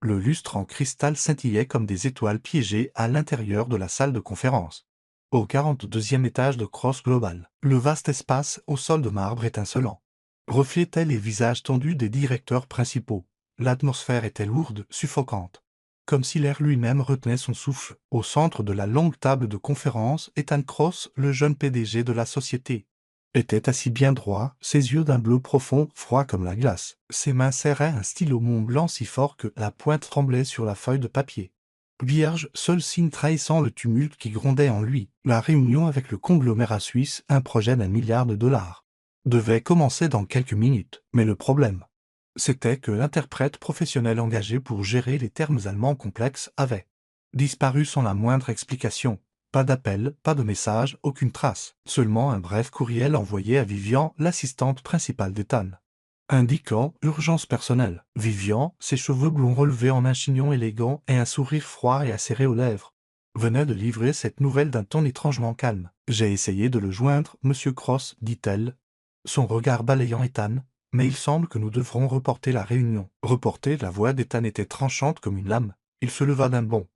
Le lustre en cristal scintillait comme des étoiles piégées à l'intérieur de la salle de conférence. Au 42e étage de Cross Global, le vaste espace au sol de marbre étincelant reflétait les visages tendus des directeurs principaux. L'atmosphère était lourde, suffocante. Comme si l'air lui-même retenait son souffle. Au centre de la longue table de conférence, Ethan Kross, le jeune PDG de la société, était assis bien droit, ses yeux d'un bleu profond, froid comme la glace. Ses mains serraient un stylo Mont Blanc si fort que la pointe tremblait sur la feuille de papier. Vierge, seul signe trahissant le tumulte qui grondait en lui, la réunion avec le conglomérat suisse, un projet d'1 milliard de dollars, devait commencer dans quelques minutes. Mais le problème, c'était que l'interprète professionnel engagé pour gérer les termes allemands complexes avait disparu sans la moindre explication. Pas d'appel, pas de message, aucune trace. Seulement un bref courriel envoyé à Vivian, l'assistante principale d'Ethan, indiquant urgence personnelle. Vivian, ses cheveux blonds relevés en un chignon élégant et un sourire froid et acéré aux lèvres, venait de livrer cette nouvelle d'un ton étrangement calme. J'ai essayé de le joindre, monsieur Cross, dit-elle, son regard balayant Ethan, mais il semble que nous devrons reporter la réunion. Reporter, la voix d'Ethan était tranchante comme une lame. Il se leva d'un bond.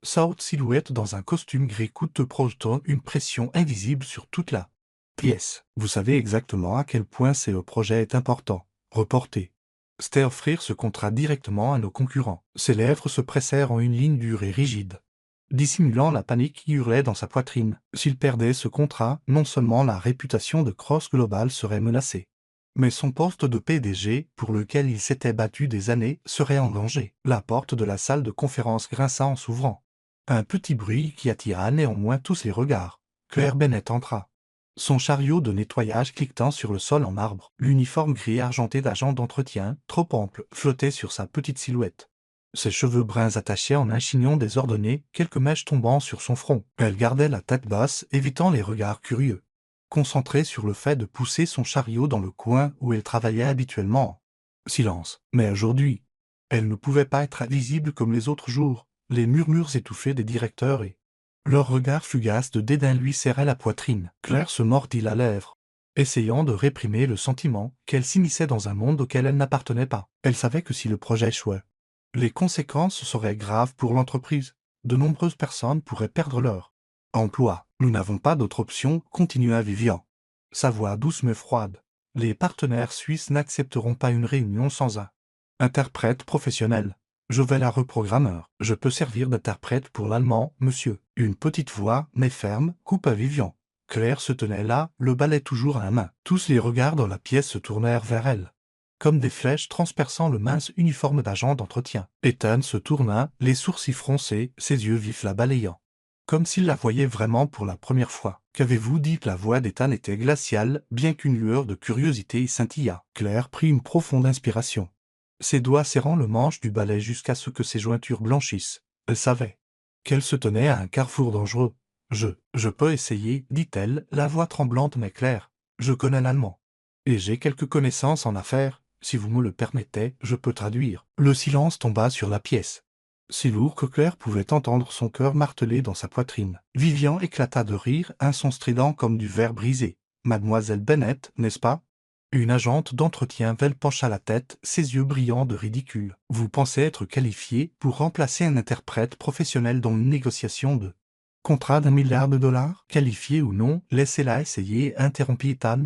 Sa haute silhouette dans un costume gris coûteux projetant une pression invisible sur toute la pièce. Vous savez exactement à quel point ce projet est important. Reporter, c'était offrir ce contrat directement à nos concurrents. Ses lèvres se pressèrent en une ligne dure et rigide, dissimulant la panique qui hurlait dans sa poitrine. S'il perdait ce contrat, non seulement la réputation de Cross Global serait menacée, mais son poste de PDG, pour lequel il s'était battu des années, serait en danger. La porte de la salle de conférence grinça en s'ouvrant. Un petit bruit qui attira néanmoins tous les regards. Claire Bennett entra, son chariot de nettoyage cliquetant sur le sol en marbre. L'uniforme gris argenté d'agent d'entretien, trop ample, flottait sur sa petite silhouette. Ses cheveux bruns attachés en un chignon désordonné, quelques mèches tombant sur son front. Elle gardait la tête basse, évitant les regards curieux, concentrée sur le fait de pousser son chariot dans le coin où elle travaillait habituellement. Silence. Mais aujourd'hui, elle ne pouvait pas être invisible comme les autres jours. Les murmures étouffés des directeurs et leur regard fugace de dédain lui serrait la poitrine. Claire se mordit la lèvre, essayant de réprimer le sentiment qu'elle s'immisçait dans un monde auquel elle n'appartenait pas. Elle savait que si le projet échouait, les conséquences seraient graves pour l'entreprise. De nombreuses personnes pourraient perdre leur emploi. Nous n'avons pas d'autre option, continua Vivian, sa voix douce mais froide. Les partenaires suisses n'accepteront pas une réunion sans un interprète professionnel. Je vais la reprogrammeur. Je peux servir d'interprète pour l'allemand, monsieur. Une petite voix, mais ferme, coupa Vivian. Claire se tenait là, le balai toujours à la main. Tous les regards dans la pièce se tournèrent vers elle, comme des flèches transperçant le mince uniforme d'agent d'entretien. Ethan se tourna, les sourcils froncés, ses yeux vifs la balayant, comme s'il la voyait vraiment pour la première fois. Qu'avez-vous dit? La voix d'Ethan était glaciale, bien qu'une lueur de curiosité y scintilla. Claire prit une profonde inspiration, ses doigts serrant le manche du balai jusqu'à ce que ses jointures blanchissent. Elle savait qu'elle se tenait à un carrefour dangereux. Je peux essayer, dit-elle, la voix tremblante mais claire. Je connais l'allemand. Et j'ai quelques connaissances en affaires. Si vous me le permettez, je peux traduire. Le silence tomba sur la pièce, si lourd que Claire pouvait entendre son cœur marteler dans sa poitrine. Vivian éclata de rire, un son strident comme du verre brisé. Mademoiselle Bennett, n'est-ce pas? Une agente d'entretien pencha la tête, ses yeux brillants de ridicule. Vous pensez être qualifié pour remplacer un interprète professionnel dans une négociation de contrat d'1 milliard de dollars? Qualifié ou non, laissez-la essayer, interrompit Ethan,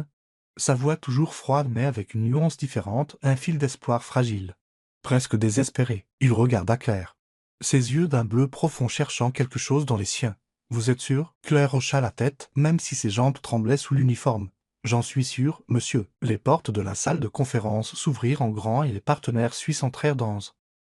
sa voix toujours froide mais avec une nuance différente, un fil d'espoir fragile, presque désespéré. Il regarda Claire, ses yeux d'un bleu profond cherchant quelque chose dans les siens. Vous êtes sûr? Claire hocha la tête, même si ses jambes tremblaient sous l'uniforme. J'en suis sûr, monsieur. Les portes de la salle de conférence s'ouvrirent en grand et les partenaires suisses entrèrent dans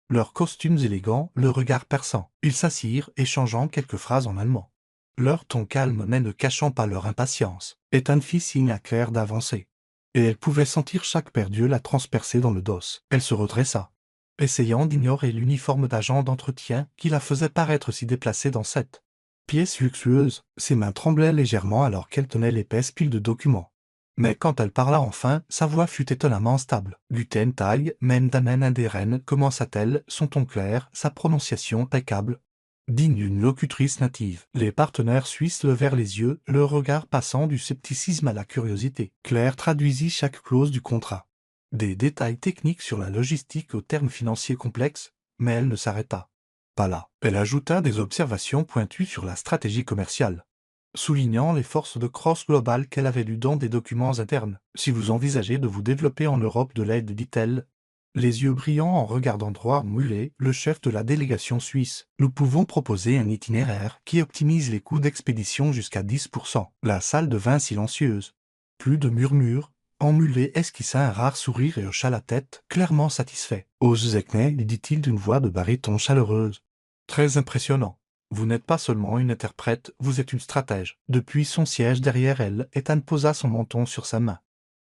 leurs costumes élégants, le regard perçant. Ils s'assirent, échangeant quelques phrases en allemand, leur ton calme mais ne cachant pas leur impatience. Ethan fit signe à Claire d'avancer, et elle pouvait sentir chaque paire d'yeux la transpercer dans le dos. Elle se redressa, essayant d'ignorer l'uniforme d'agent d'entretien qui la faisait paraître si déplacée dans cette pièce luxueuse. Ses mains tremblaient légèrement alors qu'elle tenait l'épaisse pile de documents. Mais quand elle parla enfin, sa voix fut étonnamment stable. Guten Tag, même Damen Inderen, commença-t-elle, son ton clair, sa prononciation impeccable, digne d'une locutrice native. Les partenaires suisses levèrent les yeux, leur regard passant du scepticisme à la curiosité. Claire traduisit chaque clause du contrat. Des détails techniques sur la logistique aux termes financiers complexes, mais elle ne s'arrêta pas là. Elle ajouta des observations pointues sur la stratégie commerciale, soulignant les forces de cross global qu'elle avait lues dans des documents internes. Si vous envisagez de vous développer en Europe de l'aide, dit-elle, les yeux brillants en regardant droit Muller, le chef de la délégation suisse, nous pouvons proposer un itinéraire qui optimise les coûts d'expédition jusqu'à 10%. La salle devint silencieuse. Plus de murmures. Muller esquissa un rare sourire et hocha la tête, clairement satisfait. « Ozekne, dit-il d'une voix de baryton chaleureuse. Très impressionnant. Vous n'êtes pas seulement une interprète, vous êtes une stratège. » Depuis son siège derrière elle, Ethan posa son menton sur sa main,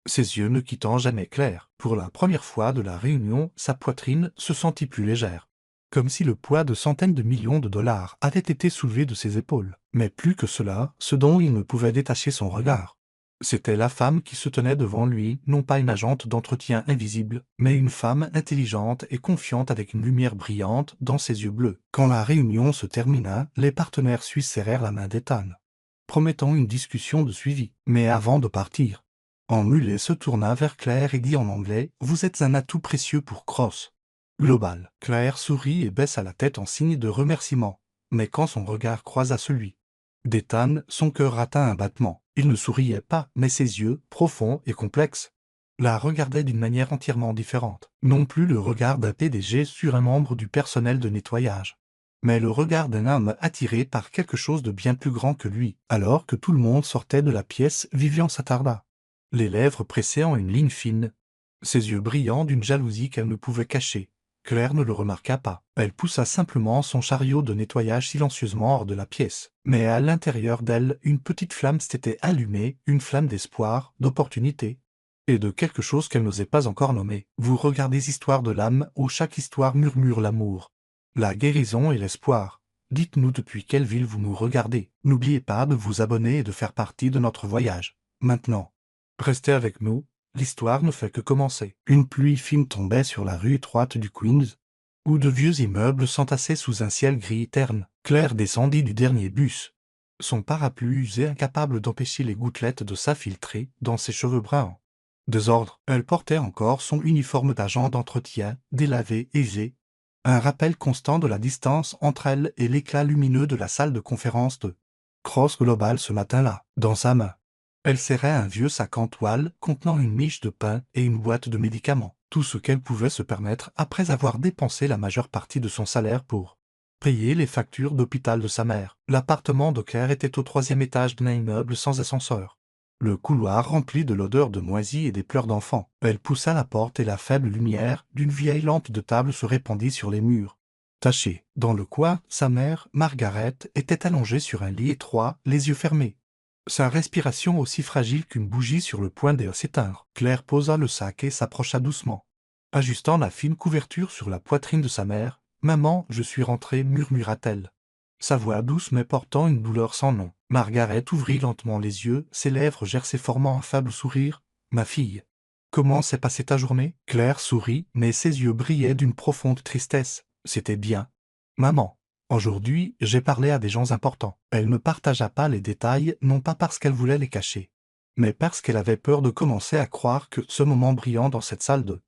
ses yeux ne quittant jamais Claire. Pour la première fois de la réunion, sa poitrine se sentit plus légère, comme si le poids de centaines de millions de dollars avait été soulevé de ses épaules. Mais plus que cela, ce dont il ne pouvait détacher son regard, c'était la femme qui se tenait devant lui, non pas une agente d'entretien invisible, mais une femme intelligente et confiante avec une lumière brillante dans ses yeux bleus. Quand la réunion se termina, les partenaires suisses serrèrent la main d'Ethan, promettant une discussion de suivi. Mais avant de partir, Muller se tourna vers Claire et dit en anglais « Vous êtes un atout précieux pour Cross Global ». Claire sourit et baissa la tête en signe de remerciement, mais quand son regard croisa celui d'Ethan, son cœur rata un battement. Il ne souriait pas, mais ses yeux, profonds et complexes, la regardaient d'une manière entièrement différente. Non plus le regard d'un PDG sur un membre du personnel de nettoyage, mais le regard d'un homme attiré par quelque chose de bien plus grand que lui. Alors que tout le monde sortait de la pièce, Vivian s'attarda, les lèvres pressées en une ligne fine, ses yeux brillants d'une jalousie qu'elle ne pouvait cacher. Claire ne le remarqua pas. Elle poussa simplement son chariot de nettoyage silencieusement hors de la pièce. Mais à l'intérieur d'elle, une petite flamme s'était allumée, une flamme d'espoir, d'opportunité, et de quelque chose qu'elle n'osait pas encore nommer. Vous regardez Histoire de l'âme, où chaque histoire murmure l'amour, la guérison et l'espoir. Dites-nous depuis quelle ville vous nous regardez. N'oubliez pas de vous abonner et de faire partie de notre voyage. Maintenant, restez avec nous. L'histoire ne fait que commencer. Une pluie fine tombait sur la rue étroite du Queens, où de vieux immeubles s'entassaient sous un ciel gris terne. Claire descendit du dernier bus, son parapluie usé incapable d'empêcher les gouttelettes de s'infiltrer dans ses cheveux bruns. Désordre, elle portait encore son uniforme d'agent d'entretien, délavé, aisé, un rappel constant de la distance entre elle et l'éclat lumineux de la salle de conférence de Cross Global ce matin-là. Dans sa main, elle serrait un vieux sac en toile contenant une miche de pain et une boîte de médicaments, tout ce qu'elle pouvait se permettre après avoir dépensé la majeure partie de son salaire pour payer les factures d'hôpital de sa mère. L'appartement de Claire était au 3e étage d'un immeuble sans ascenseur, le couloir rempli de l'odeur de moisie et des pleurs d'enfants. Elle poussa la porte et la faible lumière d'une vieille lampe de table se répandit sur les murs tachés. Dans le coin, sa mère, Margaret, était allongée sur un lit étroit, les yeux fermés, sa respiration aussi fragile qu'une bougie sur le point de s'éteindre. Claire posa le sac et s'approcha doucement, ajustant la fine couverture sur la poitrine de sa mère. « Maman, je suis rentrée, murmura-t-elle, sa voix douce mais portant une douleur sans nom. Margaret ouvrit lentement les yeux, ses lèvres gercées formant un faible sourire. « Ma fille, comment s'est passée ta journée ?» Claire sourit, mais ses yeux brillaient d'une profonde tristesse. « C'était bien, maman. Aujourd'hui, j'ai parlé à des gens importants. » Elle ne partagea pas les détails, non pas parce qu'elle voulait les cacher, mais parce qu'elle avait peur de commencer à croire que ce moment brillant dans cette salle de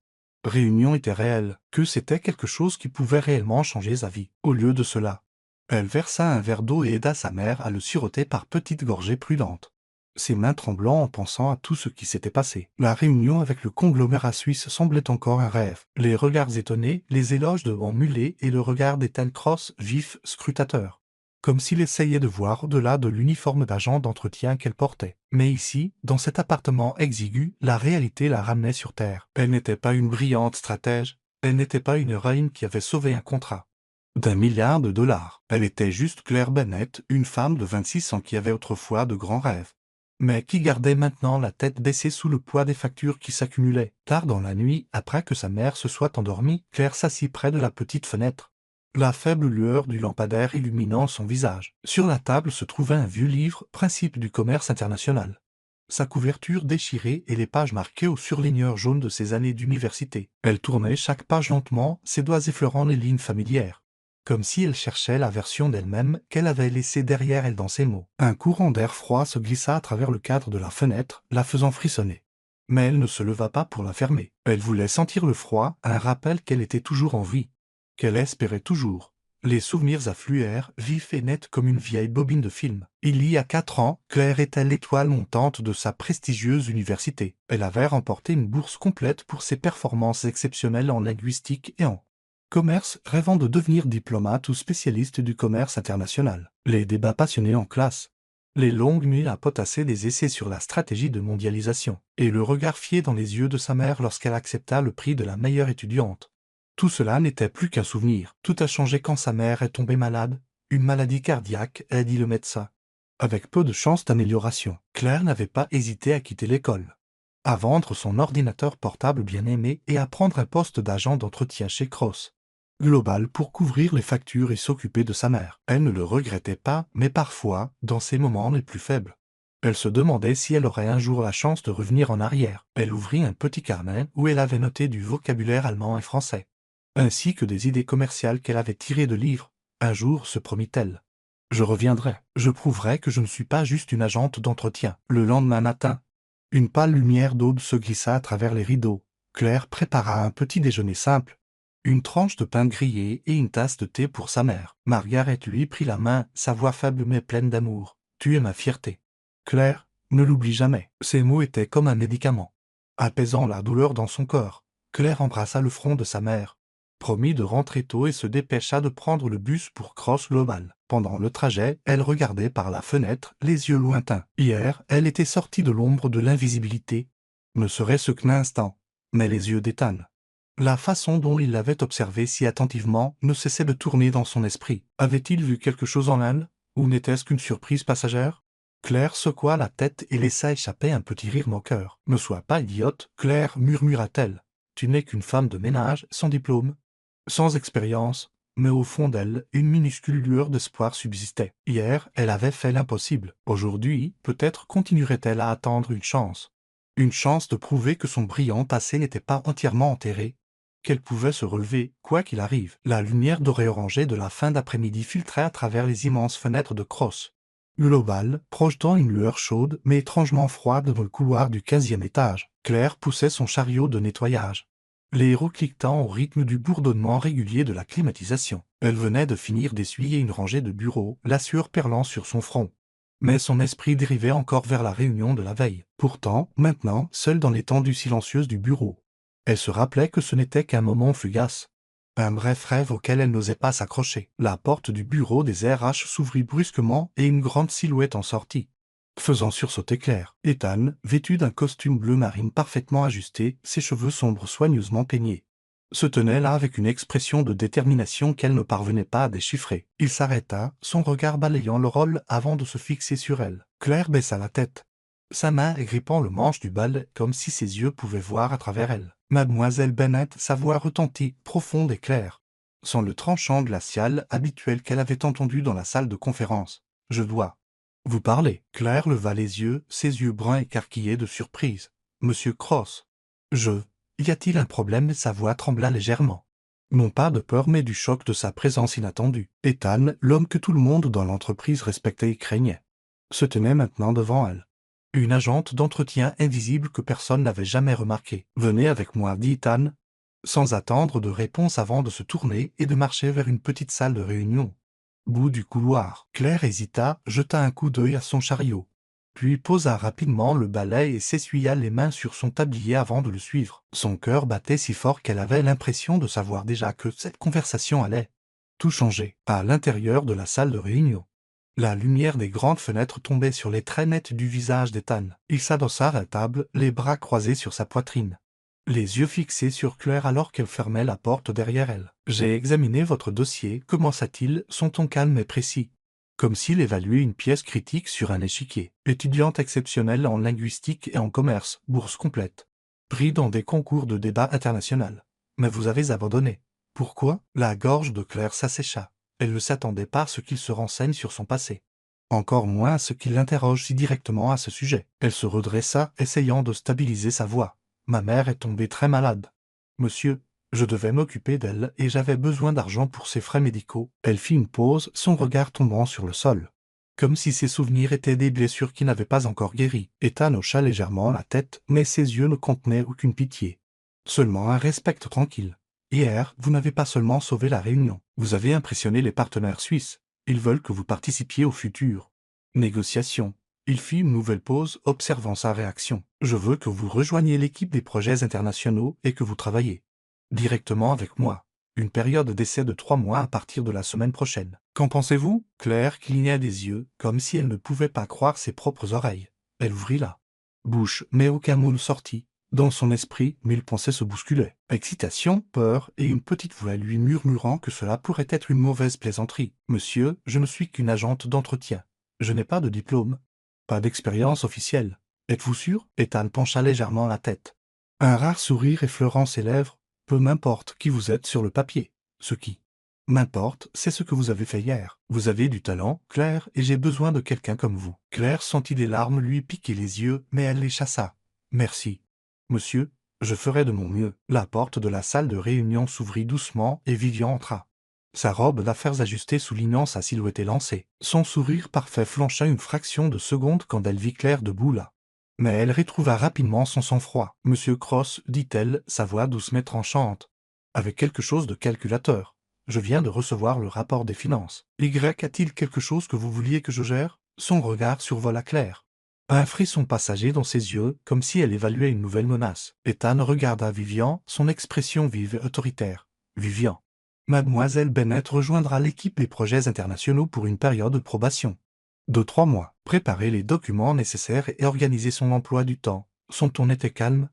réunion était réel, que c'était quelque chose qui pouvait réellement changer sa vie. Au lieu de cela, elle versa un verre d'eau et aida sa mère à le siroter par petites gorgées prudentes, ses mains tremblant en pensant à tout ce qui s'était passé. La réunion avec le conglomérat suisse semblait encore un rêve. Les regards étonnés, les éloges de Muller et le regard d'Ethan Cross, vif, scrutateur, comme s'il essayait de voir au-delà de l'uniforme d'agent d'entretien qu'elle portait. Mais ici, dans cet appartement exigu, la réalité la ramenait sur terre. Elle n'était pas une brillante stratège, elle n'était pas une reine qui avait sauvé un contrat d'1 milliard de dollars. Elle était juste Claire Bennett, une femme de 26 ans qui avait autrefois de grands rêves, mais qui gardait maintenant la tête baissée sous le poids des factures qui s'accumulaient. Tard dans la nuit, après que sa mère se soit endormie, Claire s'assit près de la petite fenêtre, la faible lueur du lampadaire illuminant son visage. Sur la table se trouvait un vieux livre, Principes du commerce international, sa couverture déchirée et les pages marquées au surligneur jaune de ses années d'université. Elle tournait chaque page lentement, ses doigts effleurant les lignes familières, comme si elle cherchait la version d'elle-même qu'elle avait laissée derrière elle dans ses mots. Un courant d'air froid se glissa à travers le cadre de la fenêtre, la faisant frissonner. Mais elle ne se leva pas pour la fermer. Elle voulait sentir le froid, un rappel qu'elle était toujours en vie, qu'elle espérait toujours. Les souvenirs affluèrent, vifs et nets comme une vieille bobine de film. Il y a 4 ans, Claire était l'étoile montante de sa prestigieuse université. Elle avait remporté une bourse complète pour ses performances exceptionnelles en linguistique et en commerce, rêvant de devenir diplomate ou spécialiste du commerce international. Les débats passionnés en classe. Les longues nuits à potasser des essais sur la stratégie de mondialisation. Et le regard fier dans les yeux de sa mère lorsqu'elle accepta le prix de la meilleure étudiante. Tout cela n'était plus qu'un souvenir. Tout a changé quand sa mère est tombée malade. Une maladie cardiaque, a dit le médecin. Avec peu de chances d'amélioration, Claire n'avait pas hésité à quitter l'école, à vendre son ordinateur portable bien-aimé et à prendre un poste d'agent d'entretien chez Cross Global pour couvrir les factures et s'occuper de sa mère. Elle ne le regrettait pas, mais parfois, dans ses moments les plus faibles, elle se demandait si elle aurait un jour la chance de revenir en arrière. Elle ouvrit un petit carnet où elle avait noté du vocabulaire allemand et français, ainsi que des idées commerciales qu'elle avait tirées de livres. Un jour, se promit-elle, je reviendrai. Je prouverai que je ne suis pas juste une agente d'entretien. Le lendemain matin, une pâle lumière d'aube se glissa à travers les rideaux. Claire prépara un petit déjeuner simple, une tranche de pain grillé et une tasse de thé pour sa mère. Margaret lui prit la main, sa voix faible mais pleine d'amour. Tu es ma fierté. Claire, ne l'oublie jamais. Ces mots étaient comme un médicament, apaisant la douleur dans son corps. Claire embrassa le front de sa mère, promit de rentrer tôt et se dépêcha de prendre le bus pour Cross Global. Pendant le trajet, elle regardait par la fenêtre, les yeux lointains. Hier, elle était sortie de l'ombre de l'invisibilité. Ne serait-ce qu'un instant, mais les yeux d'Ethan, la façon dont il l'avait observé si attentivement, ne cessait de tourner dans son esprit. Avait-il vu quelque chose en elle, ou n'était-ce qu'une surprise passagère? Claire secoua la tête et laissa échapper un petit rire moqueur. « Ne sois pas idiote, Claire, murmura-t-elle. Tu n'es qu'une femme de ménage, sans diplôme, sans expérience. » Mais au fond d'elle, une minuscule lueur d'espoir subsistait. Hier, elle avait fait l'impossible. Aujourd'hui, peut-être continuerait-elle à attendre une chance. Une chance de prouver que son brillant passé n'était pas entièrement enterré, qu'elle pouvait se relever, quoi qu'il arrive. La lumière dorée-orangée de la fin d'après-midi filtrait à travers les immenses fenêtres de Cross Global, projetant une lueur chaude mais étrangement froide dans le couloir du 15e étage. Claire poussait son chariot de nettoyage, les roues cliquetant au rythme du bourdonnement régulier de la climatisation. Elle venait de finir d'essuyer une rangée de bureaux, la sueur perlant sur son front. Mais son esprit dérivait encore vers la réunion de la veille. Pourtant, maintenant, seule dans l'étendue silencieuse du bureau, elle se rappelait que ce n'était qu'un moment fugace, un bref rêve auquel elle n'osait pas s'accrocher. La porte du bureau des RH s'ouvrit brusquement et une grande silhouette en sortit, faisant sursauter Claire. Ethan, vêtu d'un costume bleu marine parfaitement ajusté, ses cheveux sombres soigneusement peignés, se tenait là avec une expression de détermination qu'elle ne parvenait pas à déchiffrer. Il s'arrêta, son regard balayant le rôle avant de se fixer sur elle. Claire baissa la tête, sa main grippant le manche du balai comme si ses yeux pouvaient voir à travers elle. Mademoiselle Bennet, sa voix retentit, profonde et claire, sans le tranchant glacial habituel qu'elle avait entendu dans la salle de conférence. « Je dois vous parler. » Claire leva les yeux, ses yeux bruns écarquillés de surprise. « Monsieur Cross. Y a-t-il un problème ?» Sa voix trembla légèrement. Non pas de peur mais du choc de sa présence inattendue. Ethan, l'homme que tout le monde dans l'entreprise respectait et craignait, se tenait maintenant devant elle. Une agente d'entretien invisible que personne n'avait jamais remarquée. « Venez avec moi, dit Ethan, sans attendre de réponse avant de se tourner et de marcher vers une petite salle de réunion. Bout du couloir. Claire hésita, jeta un coup d'œil à son chariot, puis posa rapidement le balai et s'essuya les mains sur son tablier avant de le suivre. Son cœur battait si fort qu'elle avait l'impression de savoir déjà que cette conversation allait tout changer. À l'intérieur de la salle de réunion, la lumière des grandes fenêtres tombait sur les traits nets du visage d'Ethan. Il s'adossa à la table, les bras croisés sur sa poitrine, les yeux fixés sur Claire alors qu'elle fermait la porte derrière elle. « J'ai examiné votre dossier, » commença-t-il, son ton calme et précis, comme s'il évaluait une pièce critique sur un échiquier. « Étudiante exceptionnelle en linguistique et en commerce, bourse complète, prix dans des concours de débat international. Mais vous avez abandonné. Pourquoi ?» La gorge de Claire s'assécha. Elle ne s'attendait pas à ce qu'il se renseigne sur son passé, encore moins à ce qu'il l'interroge si directement à ce sujet. Elle se redressa, essayant de stabiliser sa voix. « Ma mère est tombée très malade. Monsieur, je devais m'occuper d'elle et j'avais besoin d'argent pour ses frais médicaux. » Elle fit une pause, son regard tombant sur le sol, comme si ses souvenirs étaient des blessures qui n'avaient pas encore guéri. Ethan hocha légèrement la tête, mais ses yeux ne contenaient aucune pitié, seulement un respect tranquille. Hier, vous n'avez pas seulement sauvé la réunion, vous avez impressionné les partenaires suisses. Ils veulent que vous participiez au futur. Négociation. Il fit une nouvelle pause, observant sa réaction. Je veux que vous rejoigniez l'équipe des projets internationaux et que vous travaillez directement avec moi. Une période d'essai de 3 mois à partir de la semaine prochaine. Qu'en pensez-vous? Claire cligna des yeux, comme si elle ne pouvait pas croire ses propres oreilles. Elle ouvrit la bouche, mais aucun mot ne sortit. Dans son esprit, mille pensées se bousculaient. Excitation, peur et une petite voix lui murmurant que cela pourrait être une mauvaise plaisanterie. Monsieur, je ne suis qu'une agente d'entretien. Je n'ai pas de diplôme. Pas d'expérience officielle. Êtes-vous sûr? Ethan pencha légèrement la tête. Un rare sourire effleurant ses lèvres. Peu m'importe qui vous êtes sur le papier. Ce qui m'importe, c'est ce que vous avez fait hier. Vous avez du talent, Claire, et j'ai besoin de quelqu'un comme vous. Claire sentit des larmes lui piquer les yeux, mais elle les chassa. Merci. Monsieur, je ferai de mon mieux. La porte de la salle de réunion s'ouvrit doucement et Vivian entra. Sa robe d'affaires ajustée soulignant sa silhouette élancée. Son sourire parfait flancha une fraction de seconde quand elle vit Claire debout là. Mais elle retrouva rapidement son sang-froid. « Monsieur Cross, dit-elle, sa voix douce mais tranchante, avec quelque chose de calculateur. Je viens de recevoir le rapport des finances. Y a-t-il quelque chose que vous vouliez que je gère ?» Son regard survola Claire. Un frisson passager dans ses yeux, comme si elle évaluait une nouvelle menace. Ethan regarda Vivian, son expression vive et autoritaire. « Vivian. Mademoiselle Bennett rejoindra l'équipe des projets internationaux pour une période de probation de 3 mois. Préparer les documents nécessaires et organiser son emploi du temps. Son ton était calme,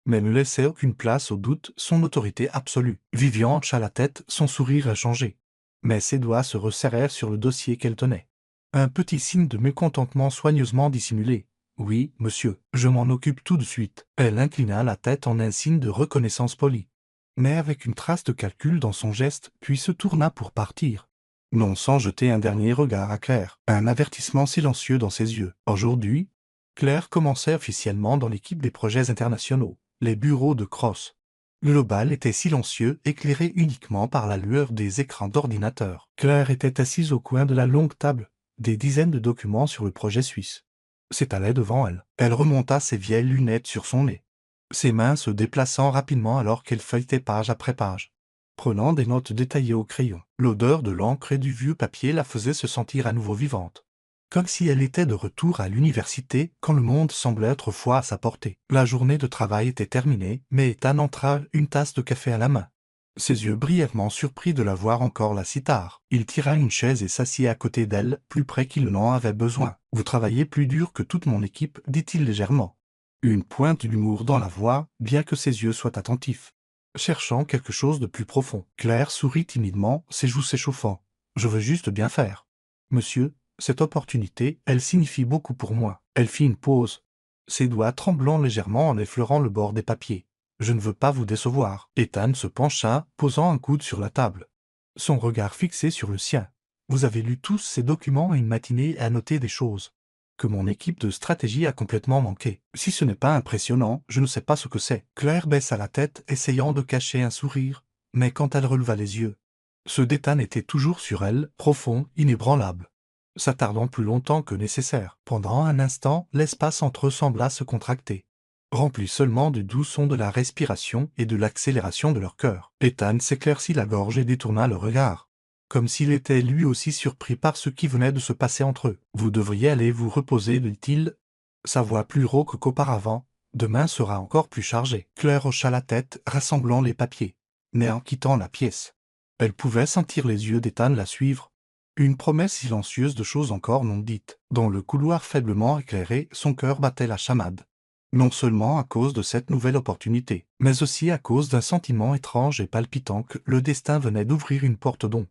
mais ne laissait aucune place au doute, son autorité absolue. Vivian hocha la tête, son sourire a changé. Mais ses doigts se resserrèrent sur le dossier qu'elle tenait. Un petit signe de mécontentement soigneusement dissimulé. « Oui, monsieur, je m'en occupe tout de suite. » Elle inclina la tête en un signe de reconnaissance polie, mais avec une trace de calcul dans son geste, puis se tourna pour partir. Non sans jeter un dernier regard à Claire, un avertissement silencieux dans ses yeux. Aujourd'hui, Claire commençait officiellement dans l'équipe des projets internationaux, les bureaux de Cross. Le global était silencieux, éclairé uniquement par la lueur des écrans d'ordinateur. Claire était assise au coin de la longue table, des dizaines de documents sur le projet suisse s'étalaient devant elle. Elle remonta ses vieilles lunettes sur son nez, ses mains se déplaçant rapidement alors qu'elle feuilletait page après page, prenant des notes détaillées au crayon. L'odeur de l'encre et du vieux papier la faisait se sentir à nouveau vivante, comme si elle était de retour à l'université quand le monde semblait autrefois à sa portée. La journée de travail était terminée, mais Ethan entra, une tasse de café à la main, ses yeux brièvement surpris de la voir encore là si tard. Il tira une chaise et s'assit à côté d'elle, plus près qu'il n'en avait besoin. « Vous travaillez plus dur que toute mon équipe, dit-il légèrement. Une pointe d'humour dans la voix, bien que ses yeux soient attentifs, cherchant quelque chose de plus profond. Claire sourit timidement, ses joues s'échauffant. « Je veux juste bien faire. Monsieur, cette opportunité, elle signifie beaucoup pour moi. » Elle fit une pause, ses doigts tremblant légèrement en effleurant le bord des papiers. « Je ne veux pas vous décevoir. » Ethan se pencha, posant un coude sur la table, son regard fixé sur le sien. « Vous avez lu tous ces documents en une matinée et annoté des choses que mon équipe de stratégie a complètement manqué. Si ce n'est pas impressionnant, je ne sais pas ce que c'est. » Claire baissa la tête, essayant de cacher un sourire, mais quand elle releva les yeux, ceux d'Ethan étaient toujours sur elle, profond, inébranlable, s'attardant plus longtemps que nécessaire. Pendant un instant, l'espace entre eux sembla se contracter, rempli seulement du doux son de la respiration et de l'accélération de leur cœur. Ethan s'éclaircit la gorge et détourna le regard, comme s'il était lui aussi surpris par ce qui venait de se passer entre eux. « Vous devriez aller vous reposer, dit-il, sa voix plus rauque qu'auparavant. Demain sera encore plus chargé. » Claire hocha la tête, rassemblant les papiers, mais en quittant la pièce. Elle pouvait sentir les yeux d'Ethan la suivre, une promesse silencieuse de choses encore non dites. Dans le couloir faiblement éclairé, son cœur battait la chamade. Non seulement à cause de cette nouvelle opportunité, mais aussi à cause d'un sentiment étrange et palpitant que le destin venait d'ouvrir une porte dont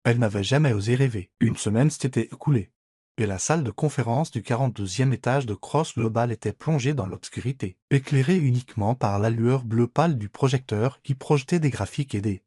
elle n'avait jamais osé rêver. Une semaine s'était écoulée, et la salle de conférence du 42e étage de Cross Global était plongée dans l'obscurité, éclairée uniquement par la lueur bleu pâle du projecteur qui projetait des graphiques et des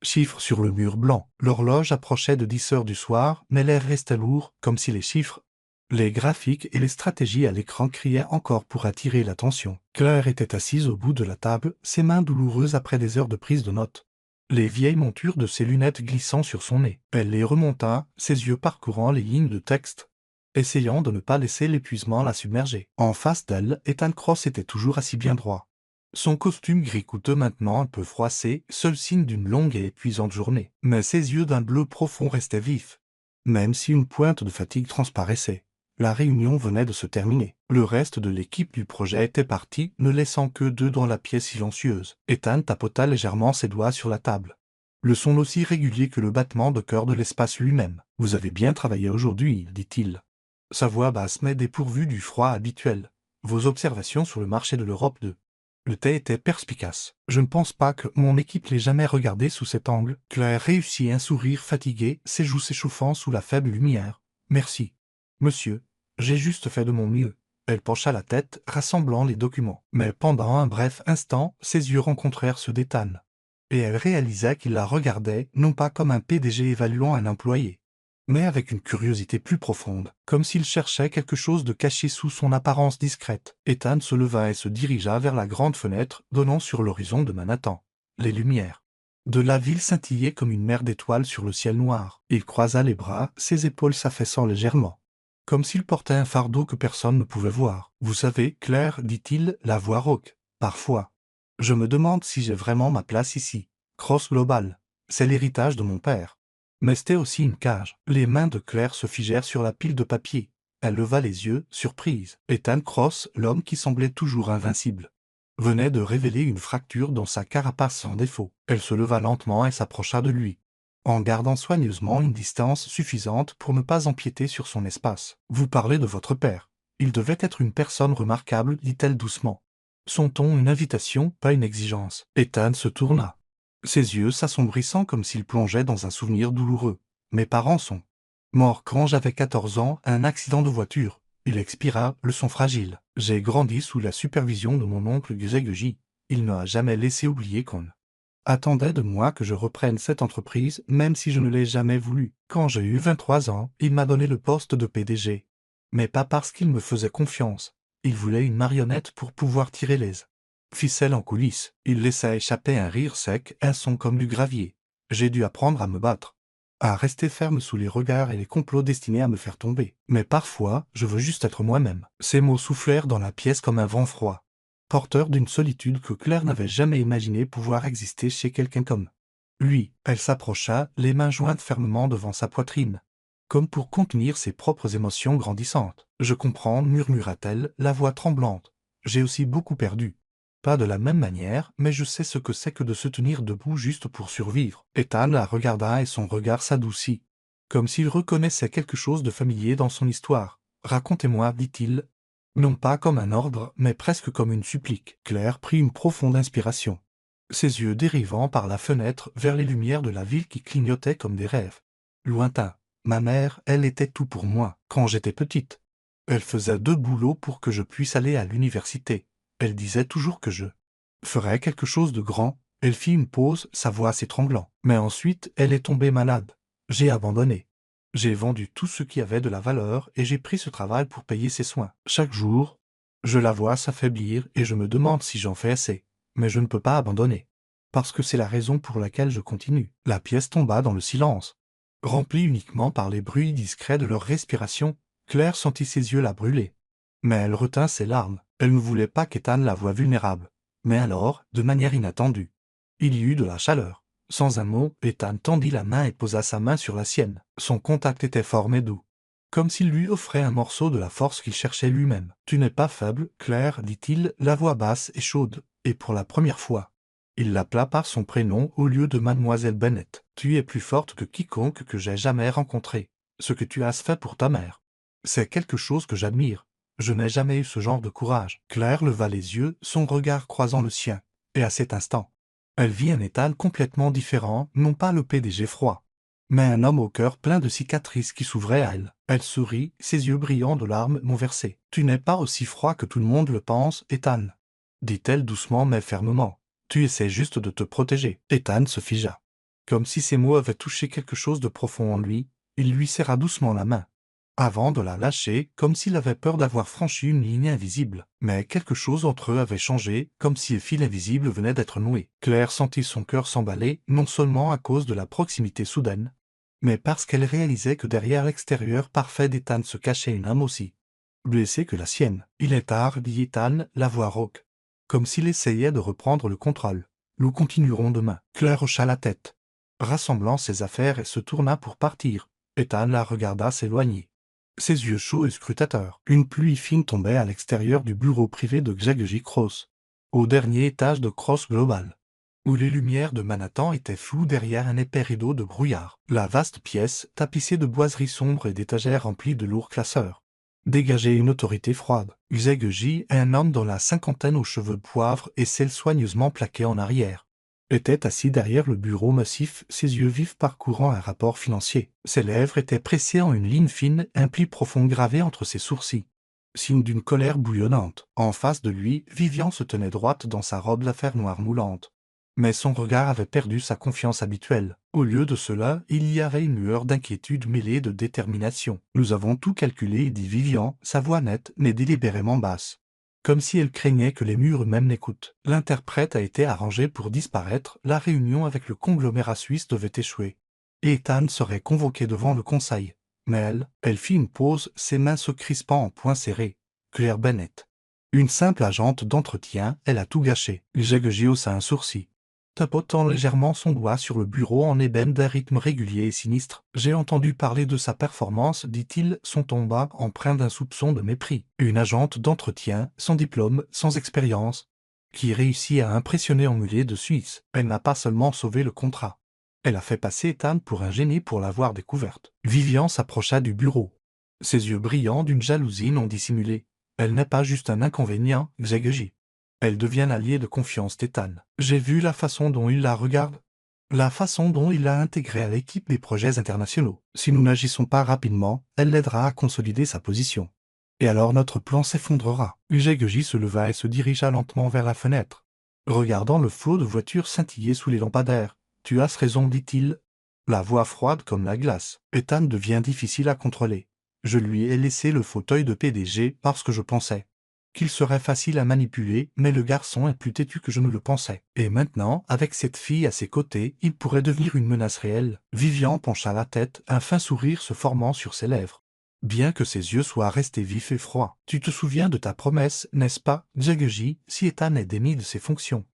chiffres sur le mur blanc. L'horloge approchait de 10 heures du soir, mais l'air restait lourd, comme si les chiffres, les graphiques et les stratégies à l'écran criaient encore pour attirer l'attention. Claire était assise au bout de la table, ses mains douloureuses après des heures de prise de notes, les vieilles montures de ses lunettes glissant sur son nez. Elle les remonta, ses yeux parcourant les lignes de texte, essayant de ne pas laisser l'épuisement la submerger. En face d'elle, Ethan Cross était toujours assis bien droit, Son costume gris coûteux maintenant un peu froissé, seul signe d'une longue et épuisante journée. Mais ses yeux d'un bleu profond restaient vifs. Même si une pointe de fatigue transparaissait. La réunion venait de se terminer. Le reste de l'équipe du projet était parti, ne laissant que deux dans la pièce silencieuse. Ethan tapota légèrement ses doigts sur la table. Le son aussi régulier que le battement de cœur de l'espace lui-même. « Vous avez bien travaillé aujourd'hui, » dit-il. Sa voix basse mais dépourvue du froid habituel. Vos observations sur le marché de l'Europe de... Le thé était perspicace. Je ne pense pas que mon équipe l'ait jamais regardé sous cet angle. Claire réussit un sourire fatigué, ses joues s'échauffant sous la faible lumière. Merci. Monsieur, j'ai juste fait de mon mieux. Elle pencha la tête, rassemblant les documents. Mais pendant un bref instant, ses yeux rencontrèrent ceux d'Ethan. Et elle réalisa qu'il la regardait, non pas comme un PDG évaluant un employé, mais avec une curiosité plus profonde, comme s'il cherchait quelque chose de caché sous son apparence discrète. Ethan se leva et se dirigea vers la grande fenêtre donnant sur l'horizon de Manhattan. Les lumières de la ville scintillaient comme une mer d'étoiles sur le ciel noir. Il croisa les bras, ses épaules s'affaissant légèrement, comme s'il portait un fardeau que personne ne pouvait voir. « Vous savez, Claire, dit-il, la voix rauque, parfois. Je me demande si j'ai vraiment ma place ici. Cross Global, c'est l'héritage de mon père. » Mais c'était aussi une cage. Les mains de Claire se figèrent sur la pile de papier. Elle leva les yeux, surprise. Ethan Cross, l'homme qui semblait toujours invincible, venait de révéler une fracture dans sa carapace sans défaut. Elle se leva lentement et s'approcha de lui, en gardant soigneusement une distance suffisante pour ne pas empiéter sur son espace. « Vous parlez de votre père. Il devait être une personne remarquable, dit-elle doucement. Son ton une invitation, pas une exigence. » Ethan se tourna, ses yeux s'assombrissant comme s'il plongeait dans un souvenir douloureux. « Mes parents sont morts quand j'avais 14 ans, un accident de voiture. Il expira, le son fragile. J'ai grandi sous la supervision de mon oncle Greg J. Il n'a jamais laissé oublier qu'on attendait de moi que je reprenne cette entreprise, même si je ne l'ai jamais voulu. Quand j'ai eu 23 ans, il m'a donné le poste de PDG. Mais pas parce qu'il me faisait confiance. Il voulait une marionnette pour pouvoir tirer les ficelles en coulisses. Il laissa échapper un rire sec, un son comme du gravier. J'ai dû apprendre à me battre, à rester ferme sous les regards et les complots destinés à me faire tomber. Mais parfois, je veux juste être moi-même. Ces mots soufflèrent dans la pièce comme un vent froid, porteur d'une solitude que Claire n'avait jamais imaginé pouvoir exister chez quelqu'un comme lui. Elle s'approcha, les mains jointes fermement devant sa poitrine, comme pour contenir ses propres émotions grandissantes. « Je comprends, murmura-t-elle, la voix tremblante. J'ai aussi beaucoup perdu. Pas de la même manière, mais je sais ce que c'est que de se tenir debout juste pour survivre. » Ethan la regarda et son regard s'adoucit, comme s'il reconnaissait quelque chose de familier dans son histoire. « Racontez-moi, dit-il, non pas comme un ordre, mais presque comme une supplique. » Claire prit une profonde inspiration, ses yeux dérivant par la fenêtre vers les lumières de la ville qui clignotaient comme des rêves lointains. « Ma mère, elle était tout pour moi, quand j'étais petite. Elle faisait 2 boulots pour que je puisse aller à l'université. Elle disait toujours que je ferais quelque chose de grand. » Elle fit une pause, sa voix s'étranglant. « Mais ensuite, elle est tombée malade. J'ai abandonné. J'ai vendu tout ce qui avait de la valeur et j'ai pris ce travail pour payer ses soins. Chaque jour, je la vois s'affaiblir et je me demande si j'en fais assez. Mais je ne peux pas abandonner. Parce que c'est la raison pour laquelle je continue. » La pièce tomba dans le silence, remplie uniquement par les bruits discrets de leur respiration. Claire sentit ses yeux la brûler. Mais elle retint ses larmes. Elle ne voulait pas qu'Ethan la voie vulnérable. Mais alors, de manière inattendue, il y eut de la chaleur. Sans un mot, Ethan tendit la main et posa sa main sur la sienne. Son contact était fort mais doux, comme s'il lui offrait un morceau de la force qu'il cherchait lui-même. « Tu n'es pas faible, Claire, dit-il, la voix basse et chaude. » Et pour la première fois, il l'appela par son prénom au lieu de Mademoiselle Bennett. « Tu es plus forte que quiconque que j'ai jamais rencontré. Ce que tu as fait pour ta mère, c'est quelque chose que j'admire. Je n'ai jamais eu ce genre de courage. » Claire leva les yeux, son regard croisant le sien. Et à cet instant, elle vit un Ethan complètement différent, non pas le PDG froid, mais un homme au cœur plein de cicatrices qui s'ouvrait à elle. Elle sourit, ses yeux brillants de larmes m'ont versé. « Tu n'es pas aussi froid que tout le monde le pense, Ethan, » dit-elle doucement mais fermement. « Tu essaies juste de te protéger. » Ethan se figea, comme si ces mots avaient touché quelque chose de profond en lui. Il lui serra doucement la main, avant de la lâcher, comme s'il avait peur d'avoir franchi une ligne invisible. Mais quelque chose entre eux avait changé, comme si un fil invisible venait d'être noué. Claire sentit son cœur s'emballer, non seulement à cause de la proximité soudaine, mais parce qu'elle réalisait que derrière l'extérieur parfait d'Ethan se cachait une âme aussi blessée que la sienne. « Il est tard, dit Ethan, la voix rauque. comme s'il essayait de reprendre le contrôle. Nous continuerons demain. Claire hocha la tête, rassemblant ses affaires et se tourna pour partir. Ethan la regarda s'éloigner, ses yeux chauds et scrutateurs. Une pluie fine tombait à l'extérieur du bureau privé de Xavier Cross, au dernier étage de Cross Global, où les lumières de Manhattan étaient floues derrière un épais rideau de brouillard. La vaste pièce, tapissée de boiseries sombres et d'étagères remplies de lourds classeurs, dégageait une autorité froide. Xavier, un homme dans la cinquantaine aux cheveux poivre et cils soigneusement plaqués en arrière, était assis derrière le bureau massif, ses yeux vifs parcourant un rapport financier. Ses lèvres étaient pressées en une ligne fine, un pli profond gravé entre ses sourcils, signe d'une colère bouillonnante. En face de lui, Vivian se tenait droite dans sa robe d'affaires noire moulante. Mais son regard avait perdu sa confiance habituelle. Au lieu de cela, il y avait une lueur d'inquiétude mêlée de détermination. « Nous avons tout calculé, dit Vivian, sa voix nette mais délibérément basse, comme si elle craignait que les murs eux-mêmes n'écoutent. L'interprète a été arrangé pour disparaître, la réunion avec le conglomérat suisse devait échouer, et Ethan serait convoqué devant le conseil. Mais elle fit une pause, ses mains se crispant en poings serrés. Claire Bennett, une simple agente d'entretien, elle a tout gâché. Xavier haussa un sourcil, tapotant légèrement son doigt sur le bureau en ébène d'un rythme régulier et sinistre. « J'ai entendu parler de sa performance, dit-il, son ton bas empreint d'un soupçon de mépris. Une agente d'entretien, sans diplôme, sans expérience, qui réussit à impressionner en mulet de Suisse. Elle n'a pas seulement sauvé le contrat. Elle a fait passer Ethan pour un génie pour l'avoir découverte. » Vivian s'approcha du bureau, ses yeux brillants d'une jalousie non dissimulée. « Elle n'est pas juste un inconvénient, Xavier. Elle devient l'allié de confiance d'Ethan. J'ai vu la façon dont il la regarde, la façon dont il l'a intégrée à l'équipe des projets internationaux. Si nous n'agissons pas rapidement, elle l'aidera à consolider sa position. Et alors notre plan s'effondrera. » Xavier se leva et se dirigea lentement vers la fenêtre, regardant le flot de voitures scintiller sous les lampadaires. « Tu as raison, dit-il, la voix froide comme la glace. Ethan devient difficile à contrôler. Je lui ai laissé le fauteuil de PDG parce que je pensais qu'il serait facile à manipuler, mais le garçon est plus têtu que je ne le pensais. Et maintenant, avec cette fille à ses côtés, il pourrait devenir une menace réelle. » Vivian pencha la tête, un fin sourire se formant sur ses lèvres, bien que ses yeux soient restés vifs et froids. « Tu te souviens de ta promesse, n'est-ce pas, Xavier, si Ethan est démis de ses fonctions?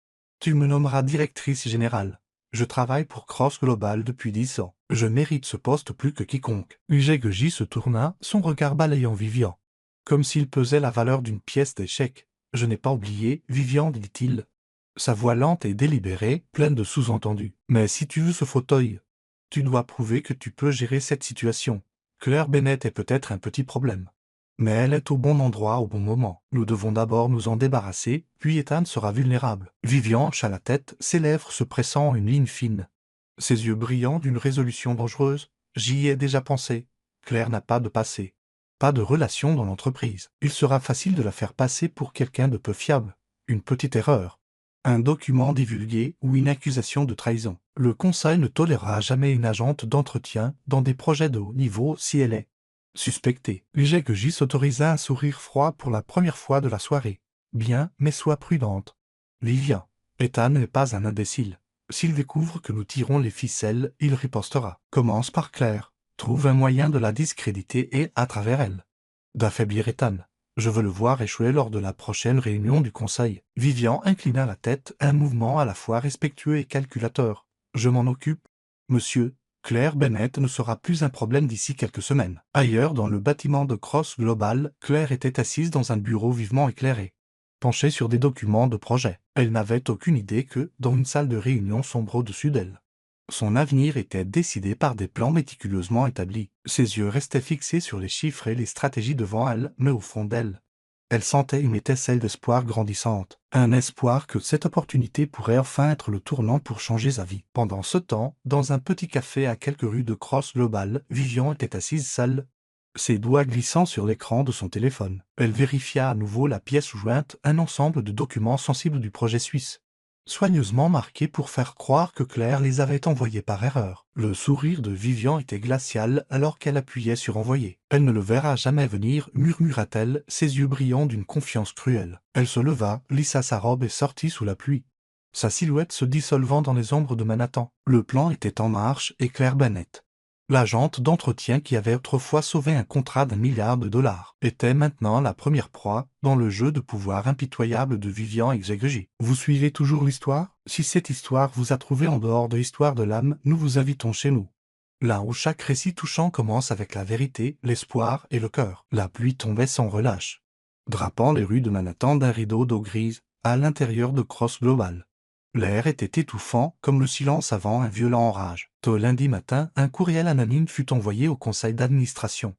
Tu me nommeras directrice générale. Je travaille pour Cross Global depuis 10 ans. Je mérite ce poste plus que quiconque. » Xavier se tourna, son regard balayant Vivian, comme s'il pesait la valeur d'une pièce d'échec. « Je n'ai pas oublié, Vivian, dit-il, sa voix lente et délibérée, pleine de sous-entendus. Mais si tu veux ce fauteuil, tu dois prouver que tu peux gérer cette situation. Claire Bennett est peut-être un petit problème, mais elle est au bon endroit au bon moment. Nous devons d'abord nous en débarrasser, puis Ethan sera vulnérable. » Vivian hocha la tête, ses lèvres se pressant en une ligne fine, ses yeux brillants d'une résolution dangereuse. « J'y ai déjà pensé. Claire n'a pas de passé, pas de relation dans l'entreprise. Il sera facile de la faire passer pour quelqu'un de peu fiable. Une petite erreur, un document divulgué ou une accusation de trahison. Le conseil ne tolérera jamais une agente d'entretien dans des projets de haut niveau si elle est suspectée. » Xavier s'autorisa un sourire froid pour la première fois de la soirée. « Bien, mais sois prudente, Vivian. Ethan n'est pas un imbécile. S'il découvre que nous tirons les ficelles, il ripostera. Commence par Claire. Trouve un moyen de la discréditer et, à travers elle, d'affaiblir Ethan. Je veux le voir échouer lors de la prochaine réunion du conseil. » Vivian inclina la tête, un mouvement à la fois respectueux et calculateur. « Je m'en occupe, monsieur. Claire Bennett ne sera plus un problème d'ici quelques semaines. » Ailleurs dans le bâtiment de Cross Global, Claire était assise dans un bureau vivement éclairé, penchée sur des documents de projet. Elle n'avait aucune idée que, dans une salle de réunion sombre au-dessus d'elle, son avenir était décidé par des plans méticuleusement établis. Ses yeux restaient fixés sur les chiffres et les stratégies devant elle, mais au fond d'elle, elle sentait une étincelle d'espoir grandissante, un espoir que cette opportunité pourrait enfin être le tournant pour changer sa vie. Pendant ce temps, dans un petit café à quelques rues de Cross Global, Vivian était assise seule, ses doigts glissant sur l'écran de son téléphone. Elle vérifia à nouveau la pièce jointe, un ensemble de documents sensibles du projet suisse, soigneusement marqués pour faire croire que Claire les avait envoyés par erreur. Le sourire de Vivian était glacial alors qu'elle appuyait sur envoyer. « Elle ne le verra jamais venir, » murmura-t-elle, ses yeux brillants d'une confiance cruelle. Elle se leva, lissa sa robe et sortit sous la pluie, sa silhouette se dissolvant dans les ombres de Manhattan. Le plan était en marche et Claire Bennett L'agente d'entretien qui avait autrefois sauvé un contrat d'1 milliard de dollars était maintenant la première proie dans le jeu de pouvoir impitoyable de Vivian Exeguy. Vous suivez toujours l'histoire? Si cette histoire vous a trouvé en dehors de l'histoire de l'âme, nous vous invitons chez nous. Là où chaque récit touchant commence avec la vérité, l'espoir et le cœur. La pluie tombait sans relâche, drapant les rues de Manhattan d'un rideau d'eau grise, à l'intérieur de Cross Global. L'air était étouffant, comme le silence avant un violent orage. Tôt lundi matin, un courriel anonyme fut envoyé au conseil d'administration,